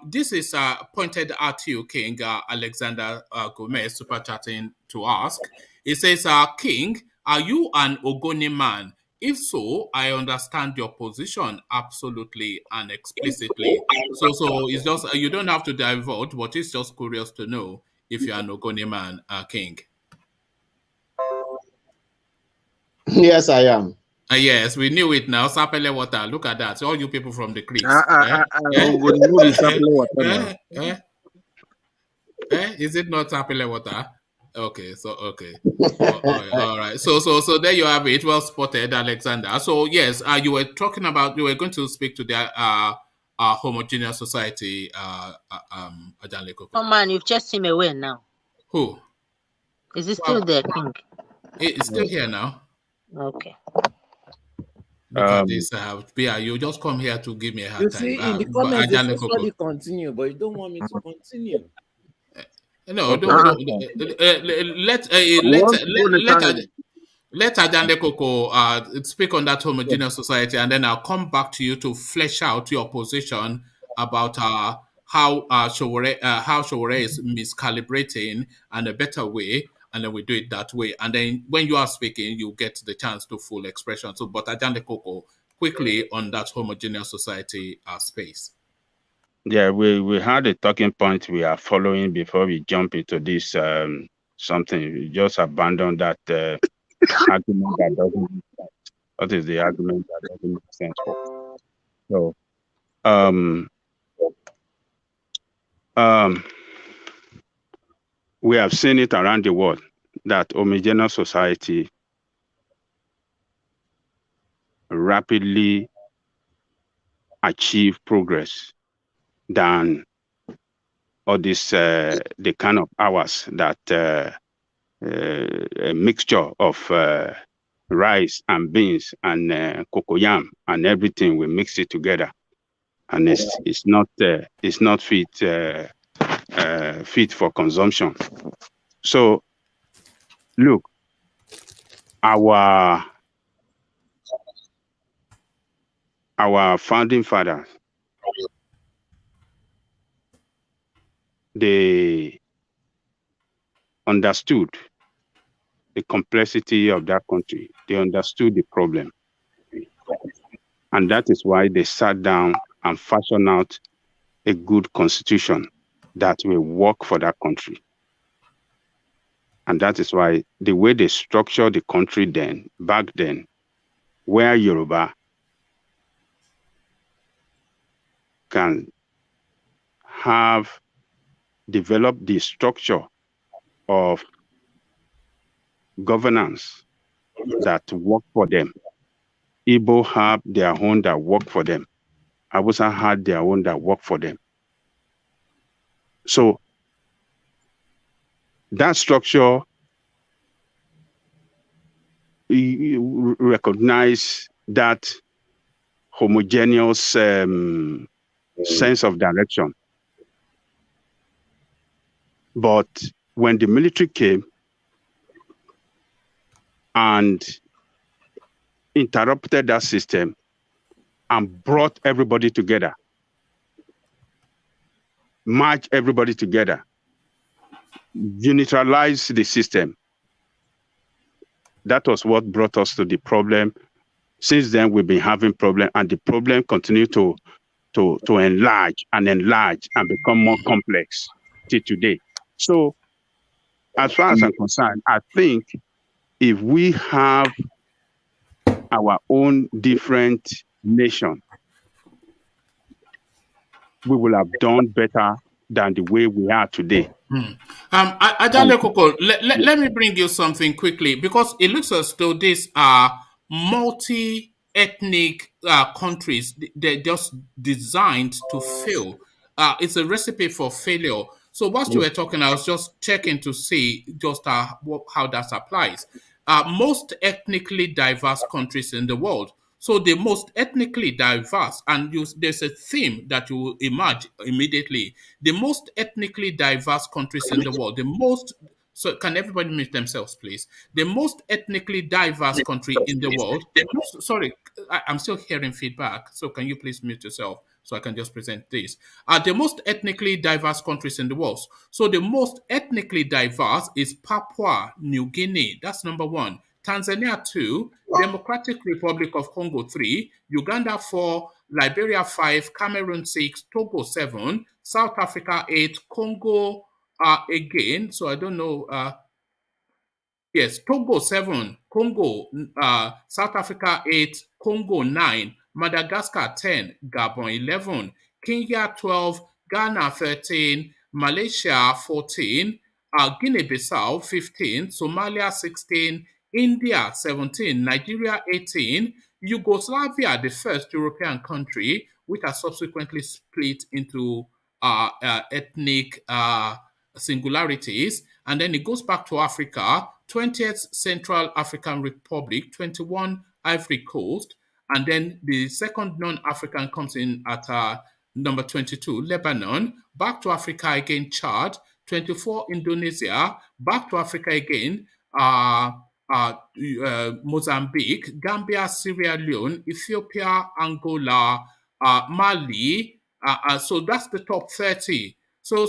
this is pointed at you, King Alexander Gomez, super chatting to ask. It says, King, are you an Ogoni man? If so, I understand your position absolutely and explicitly. So it's just, you don't have to divulge, but it's just curious to know if you're an Ogoni man, King. Yes, I am. Yes, we knew it now. Sapele water. Look at that. All you people from the creeks. Is it not Sapele water? Okay. All right. So there you have it. Well spotted, Alexander. So yes, you were talking about, you were going to speak to the homogeneous society. Oh man, you've chased him away now. Who? Is he still there, King? It's still here now. Okay. Look at this, you just come here to give me a hard time. You see, in the comments, you study continue, but you don't want me to continue. No, don't. Let Ajande Koko speak on that homogeneous society, and then I'll come back to you to flesh out your position about how Sowore is miscalibrating and a better way. And then we do it that way. And then when you are speaking, you get the chance to full expression. So, but Ajande Koko, quickly on that homogeneous society space. Yeah, we had a talking point we are following before we jump into this something. We just abandon that argument that doesn't make sense. What is the argument that doesn't make sense for? So, we have seen it around the world that homogeneous society rapidly achieve progress than all this the kind of hours that a mixture of rice and beans and cocoyam and everything, we mix it together, and it's not fit for consumption. So look, our founding fathers, they understood the complexity of that country. They understood the problem. And that is why they sat down and fashioned out a good constitution that will work for that country. And that is why the way they structured the country back then, where Yoruba can have developed the structure of governance that work for them. Igbo have their own that work for them. Hausa had their own that work for them. So that structure recognize that homogeneous sense of direction. But when the military came and interrupted that system and brought everybody together, merged everybody together, neutralized the system, that was what brought us to the problem. Since then, we've been having problem, and the problem continued to enlarge and become more complex till today. So, as far as I'm concerned, I think if we have our own different nation, we will have done better than the way we are today. Ajale Koko, let me bring you something quickly, because it looks as though these are multi-ethnic countries. They're just designed to fail. It's a recipe for failure. So whilst you were talking, I was just checking to see just how that applies. Most ethnically diverse countries in the world. So the most ethnically diverse, and there's a theme that you will emerge immediately. The most ethnically diverse countries in the world, the most. So can everybody mute themselves, please? The most ethnically diverse country in the world. Sorry, I'm still hearing feedback. So can you please mute yourself so I can just present this? The most ethnically diverse countries in the world. So the most ethnically diverse is Papua New Guinea. That's number one. Tanzania 2, Democratic Republic of Congo 3, Uganda 4, Liberia 5, Cameroon 6, Togo 7, South Africa 8, Congo again. So I don't know. Yes, Togo 7, Congo, South Africa 8, Congo 9, Madagascar 10, Gabon 11, Kenya 12, Ghana 13, Malaysia 14, Guinea-Bissau 15, Somalia 16, India 17, Nigeria 18, Yugoslavia, the first European country, which has subsequently split into ethnic singularities, and then it goes back to Africa, 20th Central African Republic, 21 Ivory Coast, and then the second non-African comes in at number 22, Lebanon, back to Africa again, Chad, 24 Indonesia, back to Africa again, Mozambique, Gambia, Sierra Leone, Ethiopia, Angola, Mali. So that's the top 30. So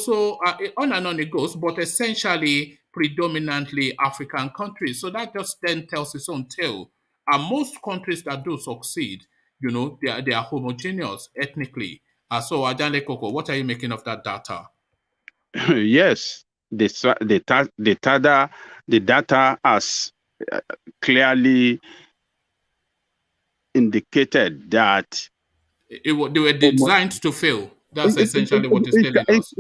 on and on it goes, but essentially predominantly African countries. So that just then tells its own tale. And most countries that do succeed, they are homogeneous ethnically. So Ajale Koko, what are you making of that data? Yes, the data has clearly indicated that they were designed to fail. That's essentially what it's telling us.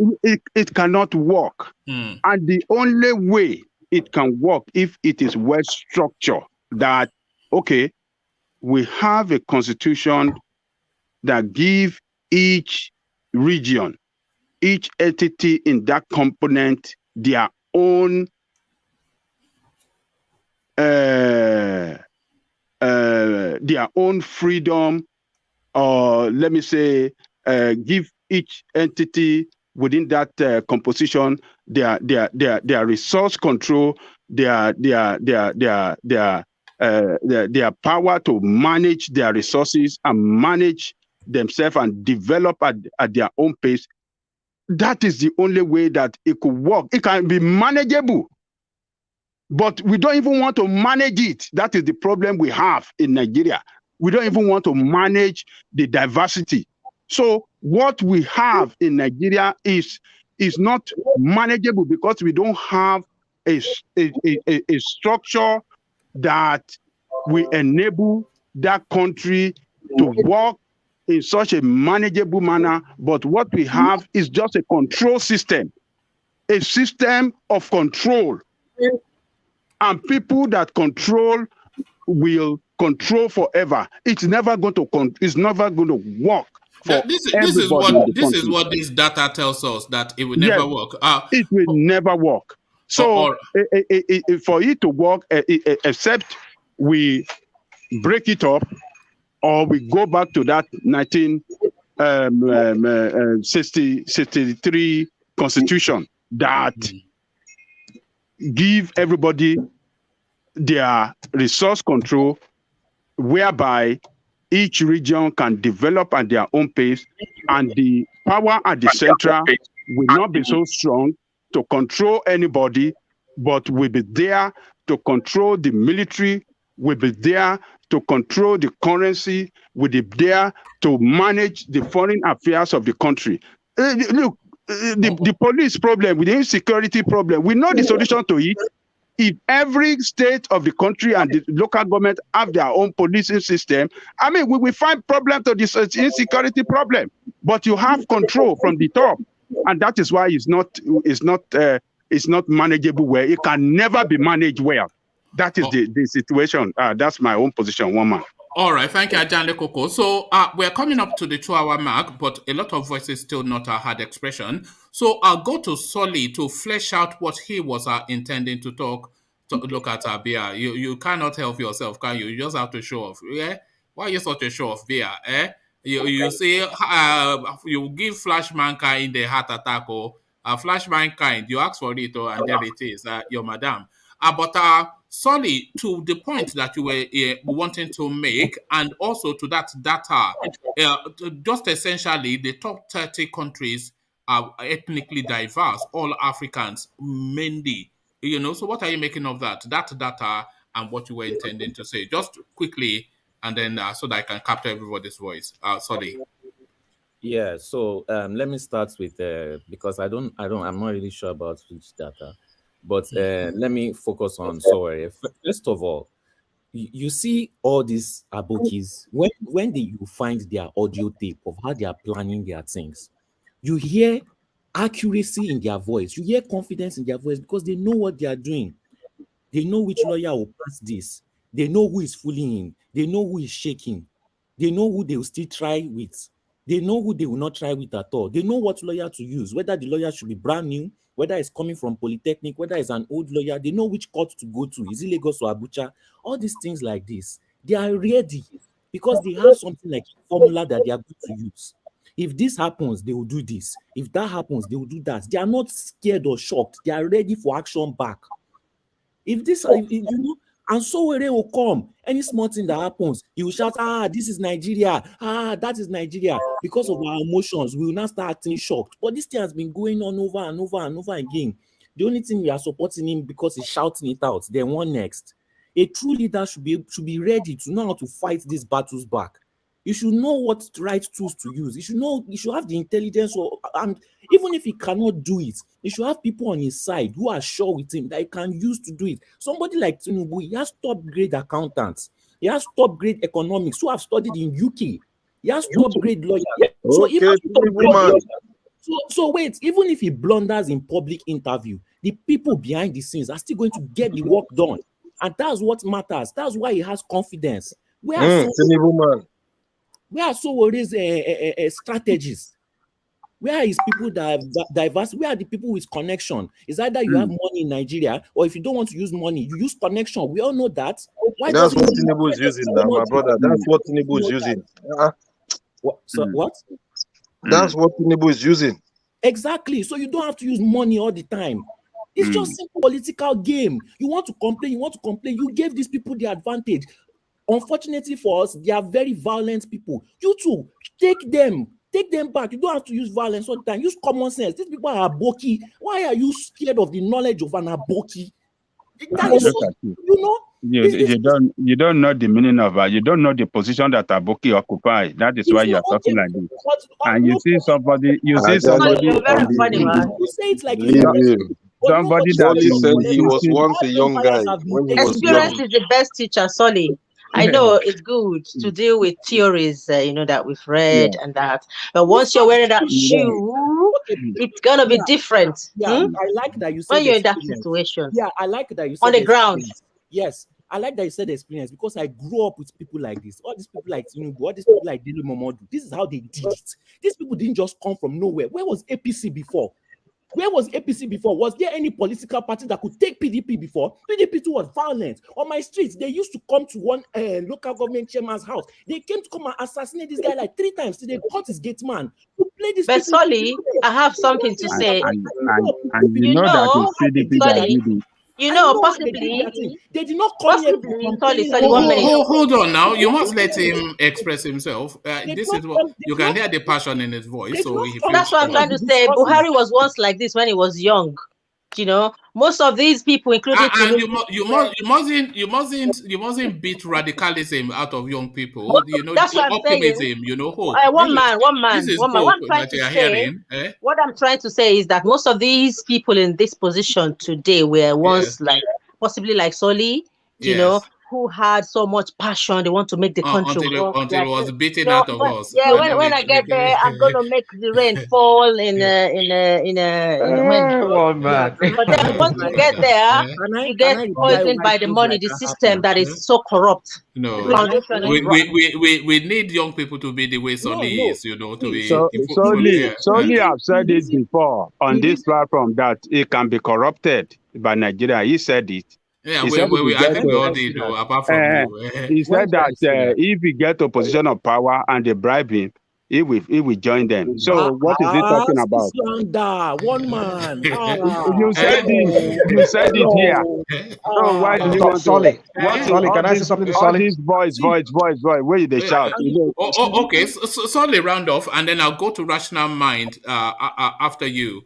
It cannot work. And the only way it can work if it is well structured, that, okay, we have a constitution that gives each region, each entity in that component their own freedom, or let me say, give each entity within that composition their resource control, their power to manage their resources and manage themselves and develop at their own pace. That is the only way that it could work. It can be manageable, but we don't even want to manage it. That is the problem we have in Nigeria. We don't even want to manage the diversity. So what we have in Nigeria is not manageable because we don't have a structure that will enable that country to work in such a manageable manner. But what we have is just a control system, a system of control. And people that control will control forever. It's never going to work for this everybody. This is what this data tells us, that it will never work. It will never work. So for it to work, except we break it up, or we go back to that 1963 constitution that give everybody their resource control, whereby each region can develop at their own pace, and the power at the central will not be so strong to control anybody, but will be there to control the military, will be there to control the currency, will be there to manage the foreign affairs of the country. Look, the police problem, with the insecurity problem. We know the solution to it. If every state of the country and the local government have their own policing system, I mean, we will find problem to this insecurity problem. But you have control from the top, and that is why it's not manageable well. It can never be managed well. That is the situation. That's my own position, one man. All right, thank you, Ajan Lekoko. So we're coming up to the 2-hour mark, but a lot of voices still not had expression. So I'll go to Solly to flesh out what he was intending to look at Abia. You cannot help yourself, can you? You just have to show off. Yeah? Why are you such a show off there? You say you give Flash Mankind the heart attack, or Flash Mankind, you ask for it, and there it is, your madam. But Solly, to the point that you were wanting to make, and also to that data, just essentially the top 30 countries are ethnically diverse, all Africans mainly. So what are you making of that data and what you were intending to say? Just quickly, and then so that I can capture everybody's voice. Sorry. Yeah, so let me start with because I'm not really sure about which data, but let me focus on Sowore. First of all, you see all these abokis when you find their audio tape of how they are planning their things, you hear accuracy in their voice, you hear confidence in their voice, because they know what they are doing. They know which lawyer will pass this. They know who is fooling him. They know who is shaking. They know who they will still try with. They know who they will not try with at all. They know what lawyer to use, whether the lawyer should be brand new, whether it's coming from Polytechnic, whether it's an old lawyer. They know which court to go to. Is it Lagos or Abuja? All these things like this, they are ready because they have something like a formula that they are going to use. If this happens, they will do this. If that happens, they will do that. They are not scared or shocked. They are ready for action back. If and Sowore will come. Any small thing that happens, he will shout, this is Nigeria. That is Nigeria. Because of our emotions, we will not start acting shocked. But this thing has been going on over and over and over again. The only thing we are supporting him because he's shouting it out. Then one next. A true leader should be ready to know how to fight these battles back. You should know what right tools to use. You should have the intelligence, and even if he cannot do it, you should have people on his side who are sure with him that he can use to do it. Somebody like Tinubu, he has top-grade accountants. He has top-grade economics who have studied in UK. He has top-grade lawyers. So wait, even if he blunders in public interview, the people behind the scenes are still going to get the work done. And that's what matters. That's why he has confidence. Where are Sowore's strategies? Where are his people that are diverse? Where are the people with connection? Is either you have money in Nigeria, or if you don't want to use money, you use connection. We all know that. That's what Tinubu is using now, my brother. That's what Tinubu is using. What? That's what Tinubu is using. Exactly. So you don't have to use money all the time. It's just simple political game. You want to complain, you gave these people the advantage. Unfortunately for us, they are very violent people. You too, take them back. You don't have to use violence all the time. Use common sense. These people are aboki. Why are you scared of the knowledge of an aboki? That is you don't know the meaning of it. You don't know the position that aboki occupy. That is why you are talking like this. And you see somebody. You say it like somebody that said he was once a young guy. Experience is the best teacher, Solly. I know it's good to deal with theories, that we've read and that. But once you're wearing that shoe, it's gonna be different. I like that you said when you're in that situation. Yeah, I like that you said on the ground. Yes, I like that you said the experience because I grew up with people like this. All these people like Enugu, all these people like Dele Momodu. This is how they did it. These people didn't just come from nowhere. Where was APC before? Was there any political party that could take PDP before? PDP too was violent. On my streets, they used to come to one local government chairman's house. They came to come and assassinate this guy like 3 times. They caught his gate man. But Solly, I have something to say. And you know that it's PDP that did it. Possibly they did not come here. Sorry, 1 minute. Hold on now. You must let him express himself. This is what you can hear the passion in his voice. So that's what I'm trying to say. Buhari was once like this when he was young. You know, most of these people, including And you mustn't beat radicalism out of young people. You know, that's what I'm saying. optimism. You know, hope. One man. This is What hope I'm trying that to you are say. hearing. Eh? What I'm trying to say is that most of these people in this position today were once like possibly like Solly, you know, who had so much passion. They want to make the country work. Until it was beaten you know, out of us. Yeah, when I get there, I'm gonna make the rain fall in One man. But then once you get there, you get poisoned by the money, the system that is so corrupt. No, The foundation is wrong. we need young people to be the way Solly is, you know, to be Solly have said it before on this platform that it can be corrupted by Nigeria. He said it. Yeah, he I think we all did, though, apart from you. He said that if he get to a position of power and they bribe him, he will join them. So what is he talking about? Slander, one man. You said it. You said it here. So why do you want Solly? What Solly, can I say something to Solly? His voice. Where they shout? You know? Okay. So Solly, round off, and then I'll go to Rational Mind after you.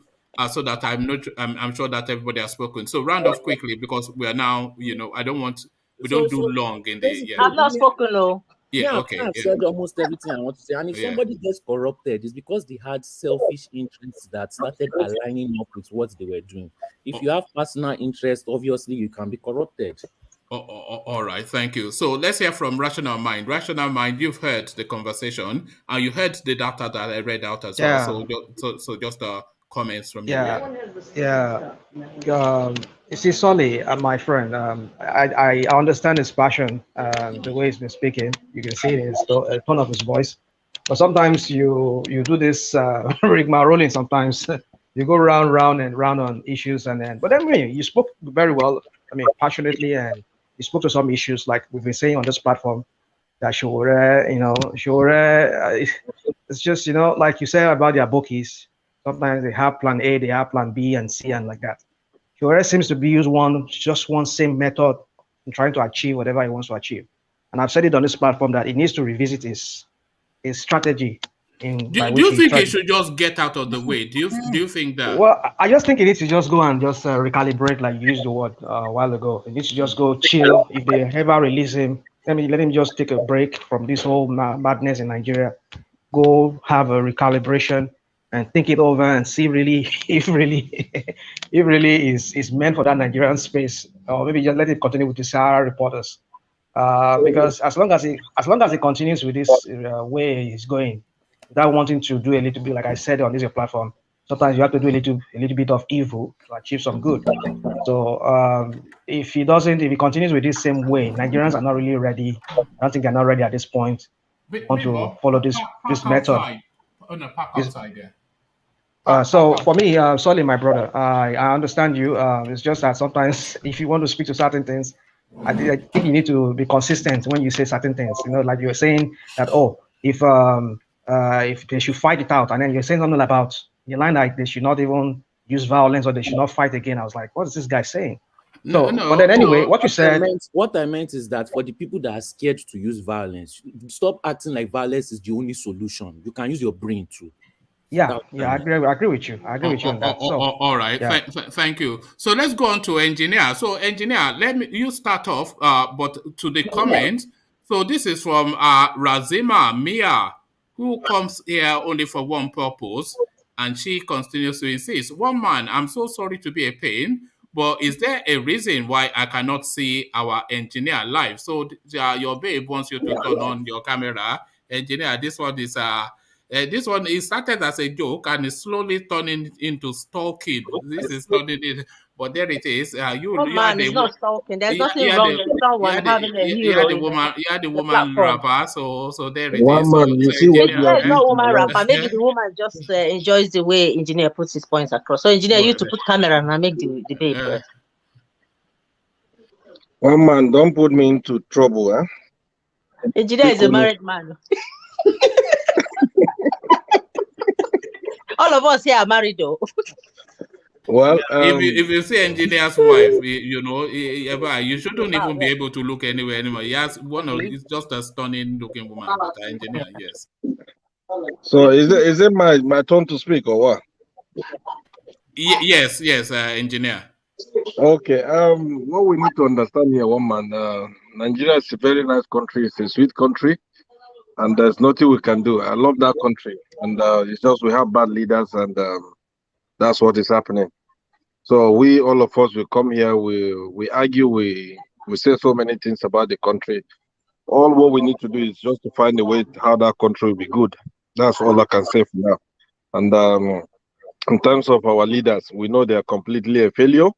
So that I'm sure that everybody has spoken. So round off quickly because we are now, you know, we don't do long in the. I've not spoken, no. I've said almost everything I want to say. And if somebody gets corrupted, it's because they had selfish interests that started aligning up with what they were doing. If you have personal interest, obviously you can be corrupted. All right, thank you. So let's hear from Rational Mind. Rational Mind, you've heard the conversation and you heard the data that I read out as well. So just comments from you. You see, Solly, my friend, I understand his passion, the way he's been speaking. You can see it in his tone of his voice. But sometimes you do this rigmarolling. Sometimes you go round and round on issues, but anyway, you spoke very well. I mean, passionately, and you spoke to some issues like we've been saying on this platform. That it's just, you know, like you said about their bookies. Sometimes they have plan A, they have plan B and C and like that. Shure seems to be used one same method in trying to achieve whatever he wants to achieve. And I've said it on this platform that he needs to revisit his strategy. Do you think he should just get out of the way? Do you think that? Well, I just think he needs to just go and just recalibrate, like you used the word a while ago. He needs to just go chill. If they ever release him, let him just take a break from this whole madness in Nigeria. Go have a recalibration and think it over and see if really is meant for that Nigerian space, or maybe just let it continue with the Sahara reporters. Because as long as he continues with this way he's going, without wanting to do a little bit, like I said on this platform, sometimes you have to do a little bit of evil to achieve some good. So if he continues with this same way, Nigerians are not really ready. I don't think they're not ready at this point. Want to follow this method. So for me, Solly, my brother, I understand you. It's just that sometimes if you want to speak to certain things, I think you need to be consistent when you say certain things. You know, like you're saying that, if they should fight it out, and then you're saying something about the line like they should not even use violence or they should not fight again. I was like, what is this guy saying? But then anyway, what you said. What I meant is that for the people that are scared to use violence, stop acting like violence is the only solution. You can use your brain too. I agree with you. I agree with you on that. So, all right. Yeah. Thank you. So let's go on to engineer. So engineer, you start off, but to the comments. So this is from Razima Mia, who comes here only for one purpose, and she continues to insist. One man, I'm so sorry to be a pain, but is there a reason why I cannot see our engineer live? So your babe wants you to turn on your camera. Engineer, this one is started as a joke and is slowly turning into stalking. This is turning it, but there it is. It's not stalking. There's nothing wrong with someone having a hero. You had the woman rapper, so there it One is. man, you see what you are not woman rapper. Maybe the woman just enjoys the way engineer puts his points across. So engineer, you to put camera and make the debate first. One man, don't put me into trouble, huh? Engineer is a married man. All of us here are married, though. Well, if you see engineer's wife, you shouldn't even be able to look anywhere anymore. It's just a stunning looking woman, but engineer, yes. So is it my turn to speak or what? Yes, engineer. Okay. What we need to understand here, one man. Nigeria is a very nice country. It's a sweet country, and there's nothing we can do. I love that country, and it's just we have bad leaders, and that's what is happening. So we, all of us, we come here, we argue, we say so many things about the country. All what we need to do is just to find a way how that country will be good. That's all I can say for now. And in terms of our leaders, we know they are completely a failure.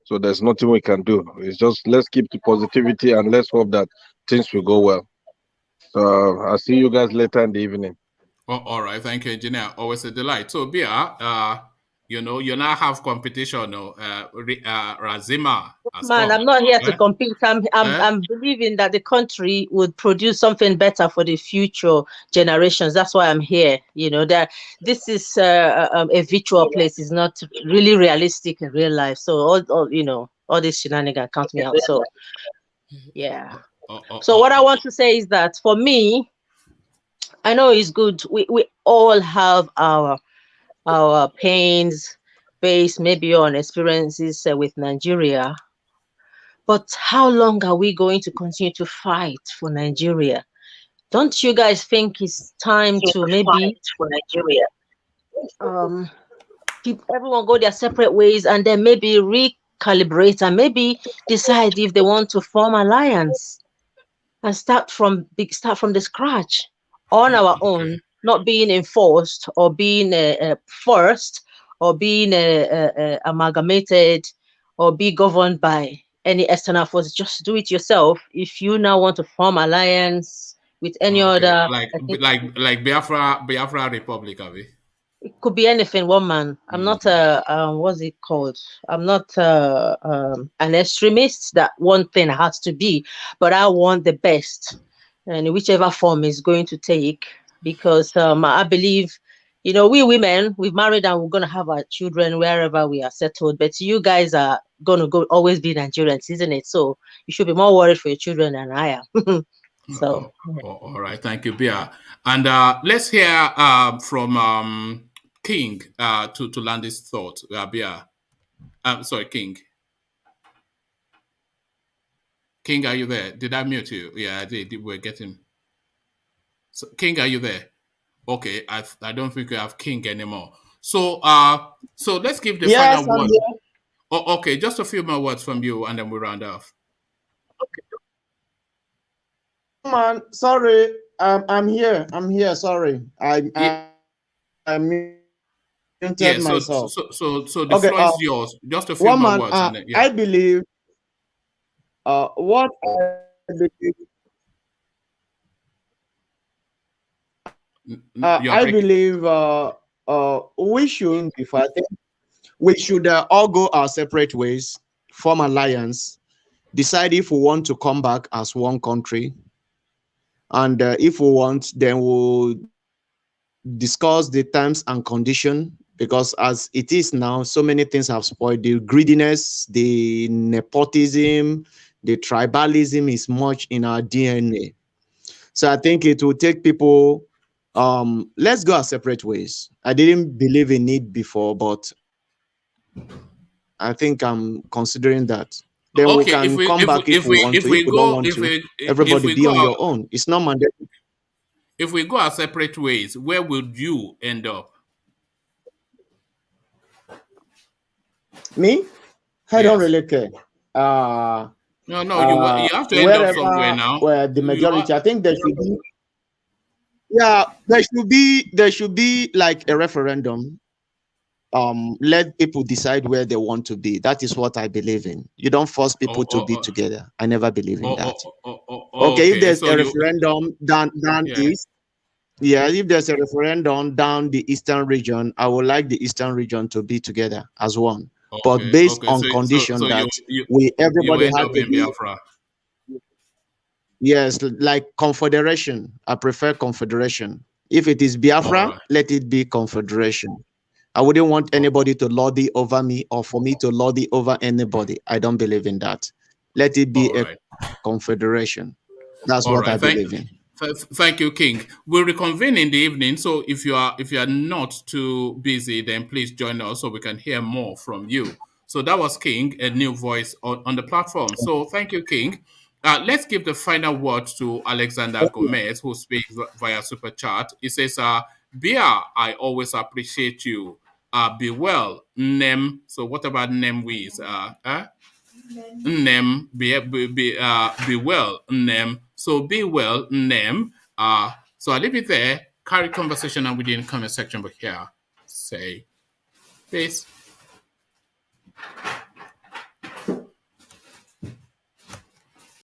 So there's nothing we can do. It's just let's keep the positivity and let's hope that things will go well. So I'll see you guys later in the evening. Oh, all right, thank you, engineer. Always a delight. So, Bia, you now have competition. Razima has Man, come. I'm not here to compete. I'm believing that the country would produce something better for the future generations. That's why I'm here. That this is a virtual place. It's not really realistic in real life. So all this shenanigans count me out. So yeah. So what I want to say is that for me, I know it's good. We all have our pains based maybe on experiences with Nigeria. But how long are we going to continue to fight for Nigeria? Don't you guys think it's time to maybe for Nigeria? Keep everyone go their separate ways and then maybe recalibrate and maybe decide if they want to form alliance and start from the scratch on our own, not being enforced or being forced or being amalgamated or be governed by any external force. Just do it yourself. If you now want to form alliance with any other, like Biafra Republic, have we? It could be anything. One man. I'm not what's it called? I'm not an extremist. That one thing has to be, but I want the best, and whichever form is going to take, because I believe. We women, we've married and we're going to have our children wherever we are settled. But you guys are going to always be Nigerians, isn't it? So you should be more worried for your children than I am. So. All right. Thank you, Bia. And let's hear from King to land his thought. Bia. Sorry, King. King, are you there? Did I mute you? Yeah, I did. We're getting... So, King, are you there? Okay, I don't think we have King anymore. So let's give the final word. Oh, okay, just a few more words from you, and then we round off. Okay. Man, sorry, I'm here. Sorry, I muted myself. So the floor is yours. Just a few more words. And then, I believe. What I believe. I believe we should, if I think we should all go our separate ways, form alliance, decide if we want to come back as one country, and if we want, then we'll discuss the terms and condition, because as it is now, so many things have spoiled. The greediness, the nepotism, the tribalism is much in our DNA. So I think it will take people. Let's go our separate ways. I didn't believe in it before, but I think I'm considering that. Then we can come back if we want to. If we don't want to, everybody be on your own. It's not mandatory. If we go our separate ways, where would you end up? Me? I don't really care. No, you have to end up somewhere now. Where the majority, I think there should be. Yeah, there should be like a referendum. Let people decide where they want to be. That is what I believe in. You don't force people to be together. I never believe in that. Okay, if there's a referendum down east, if there's a referendum down the eastern region, I would like the eastern region to be together as one. But based on condition that everybody has to be. Yes, like confederation. I prefer confederation. If it is Biafra, let it be confederation. I wouldn't want anybody to lordy over me or for me to lordy over anybody. I don't believe in that. Let it be a confederation. That's what I believe in. Thank you, King. We'll reconvene in the evening. So if you are not too busy, then please join us so we can hear more from you. So that was King, a new voice on the platform. So thank you, King. Let's give the final word to Alexander Gomez, who speaks via Super Chat. He says, Bia, I always appreciate you. Be well, Nem. So what about Nem Wees? Nem, be well, Nem. So be well, Nem. So I leave it there. Carry conversation and within comment section, but here, say peace.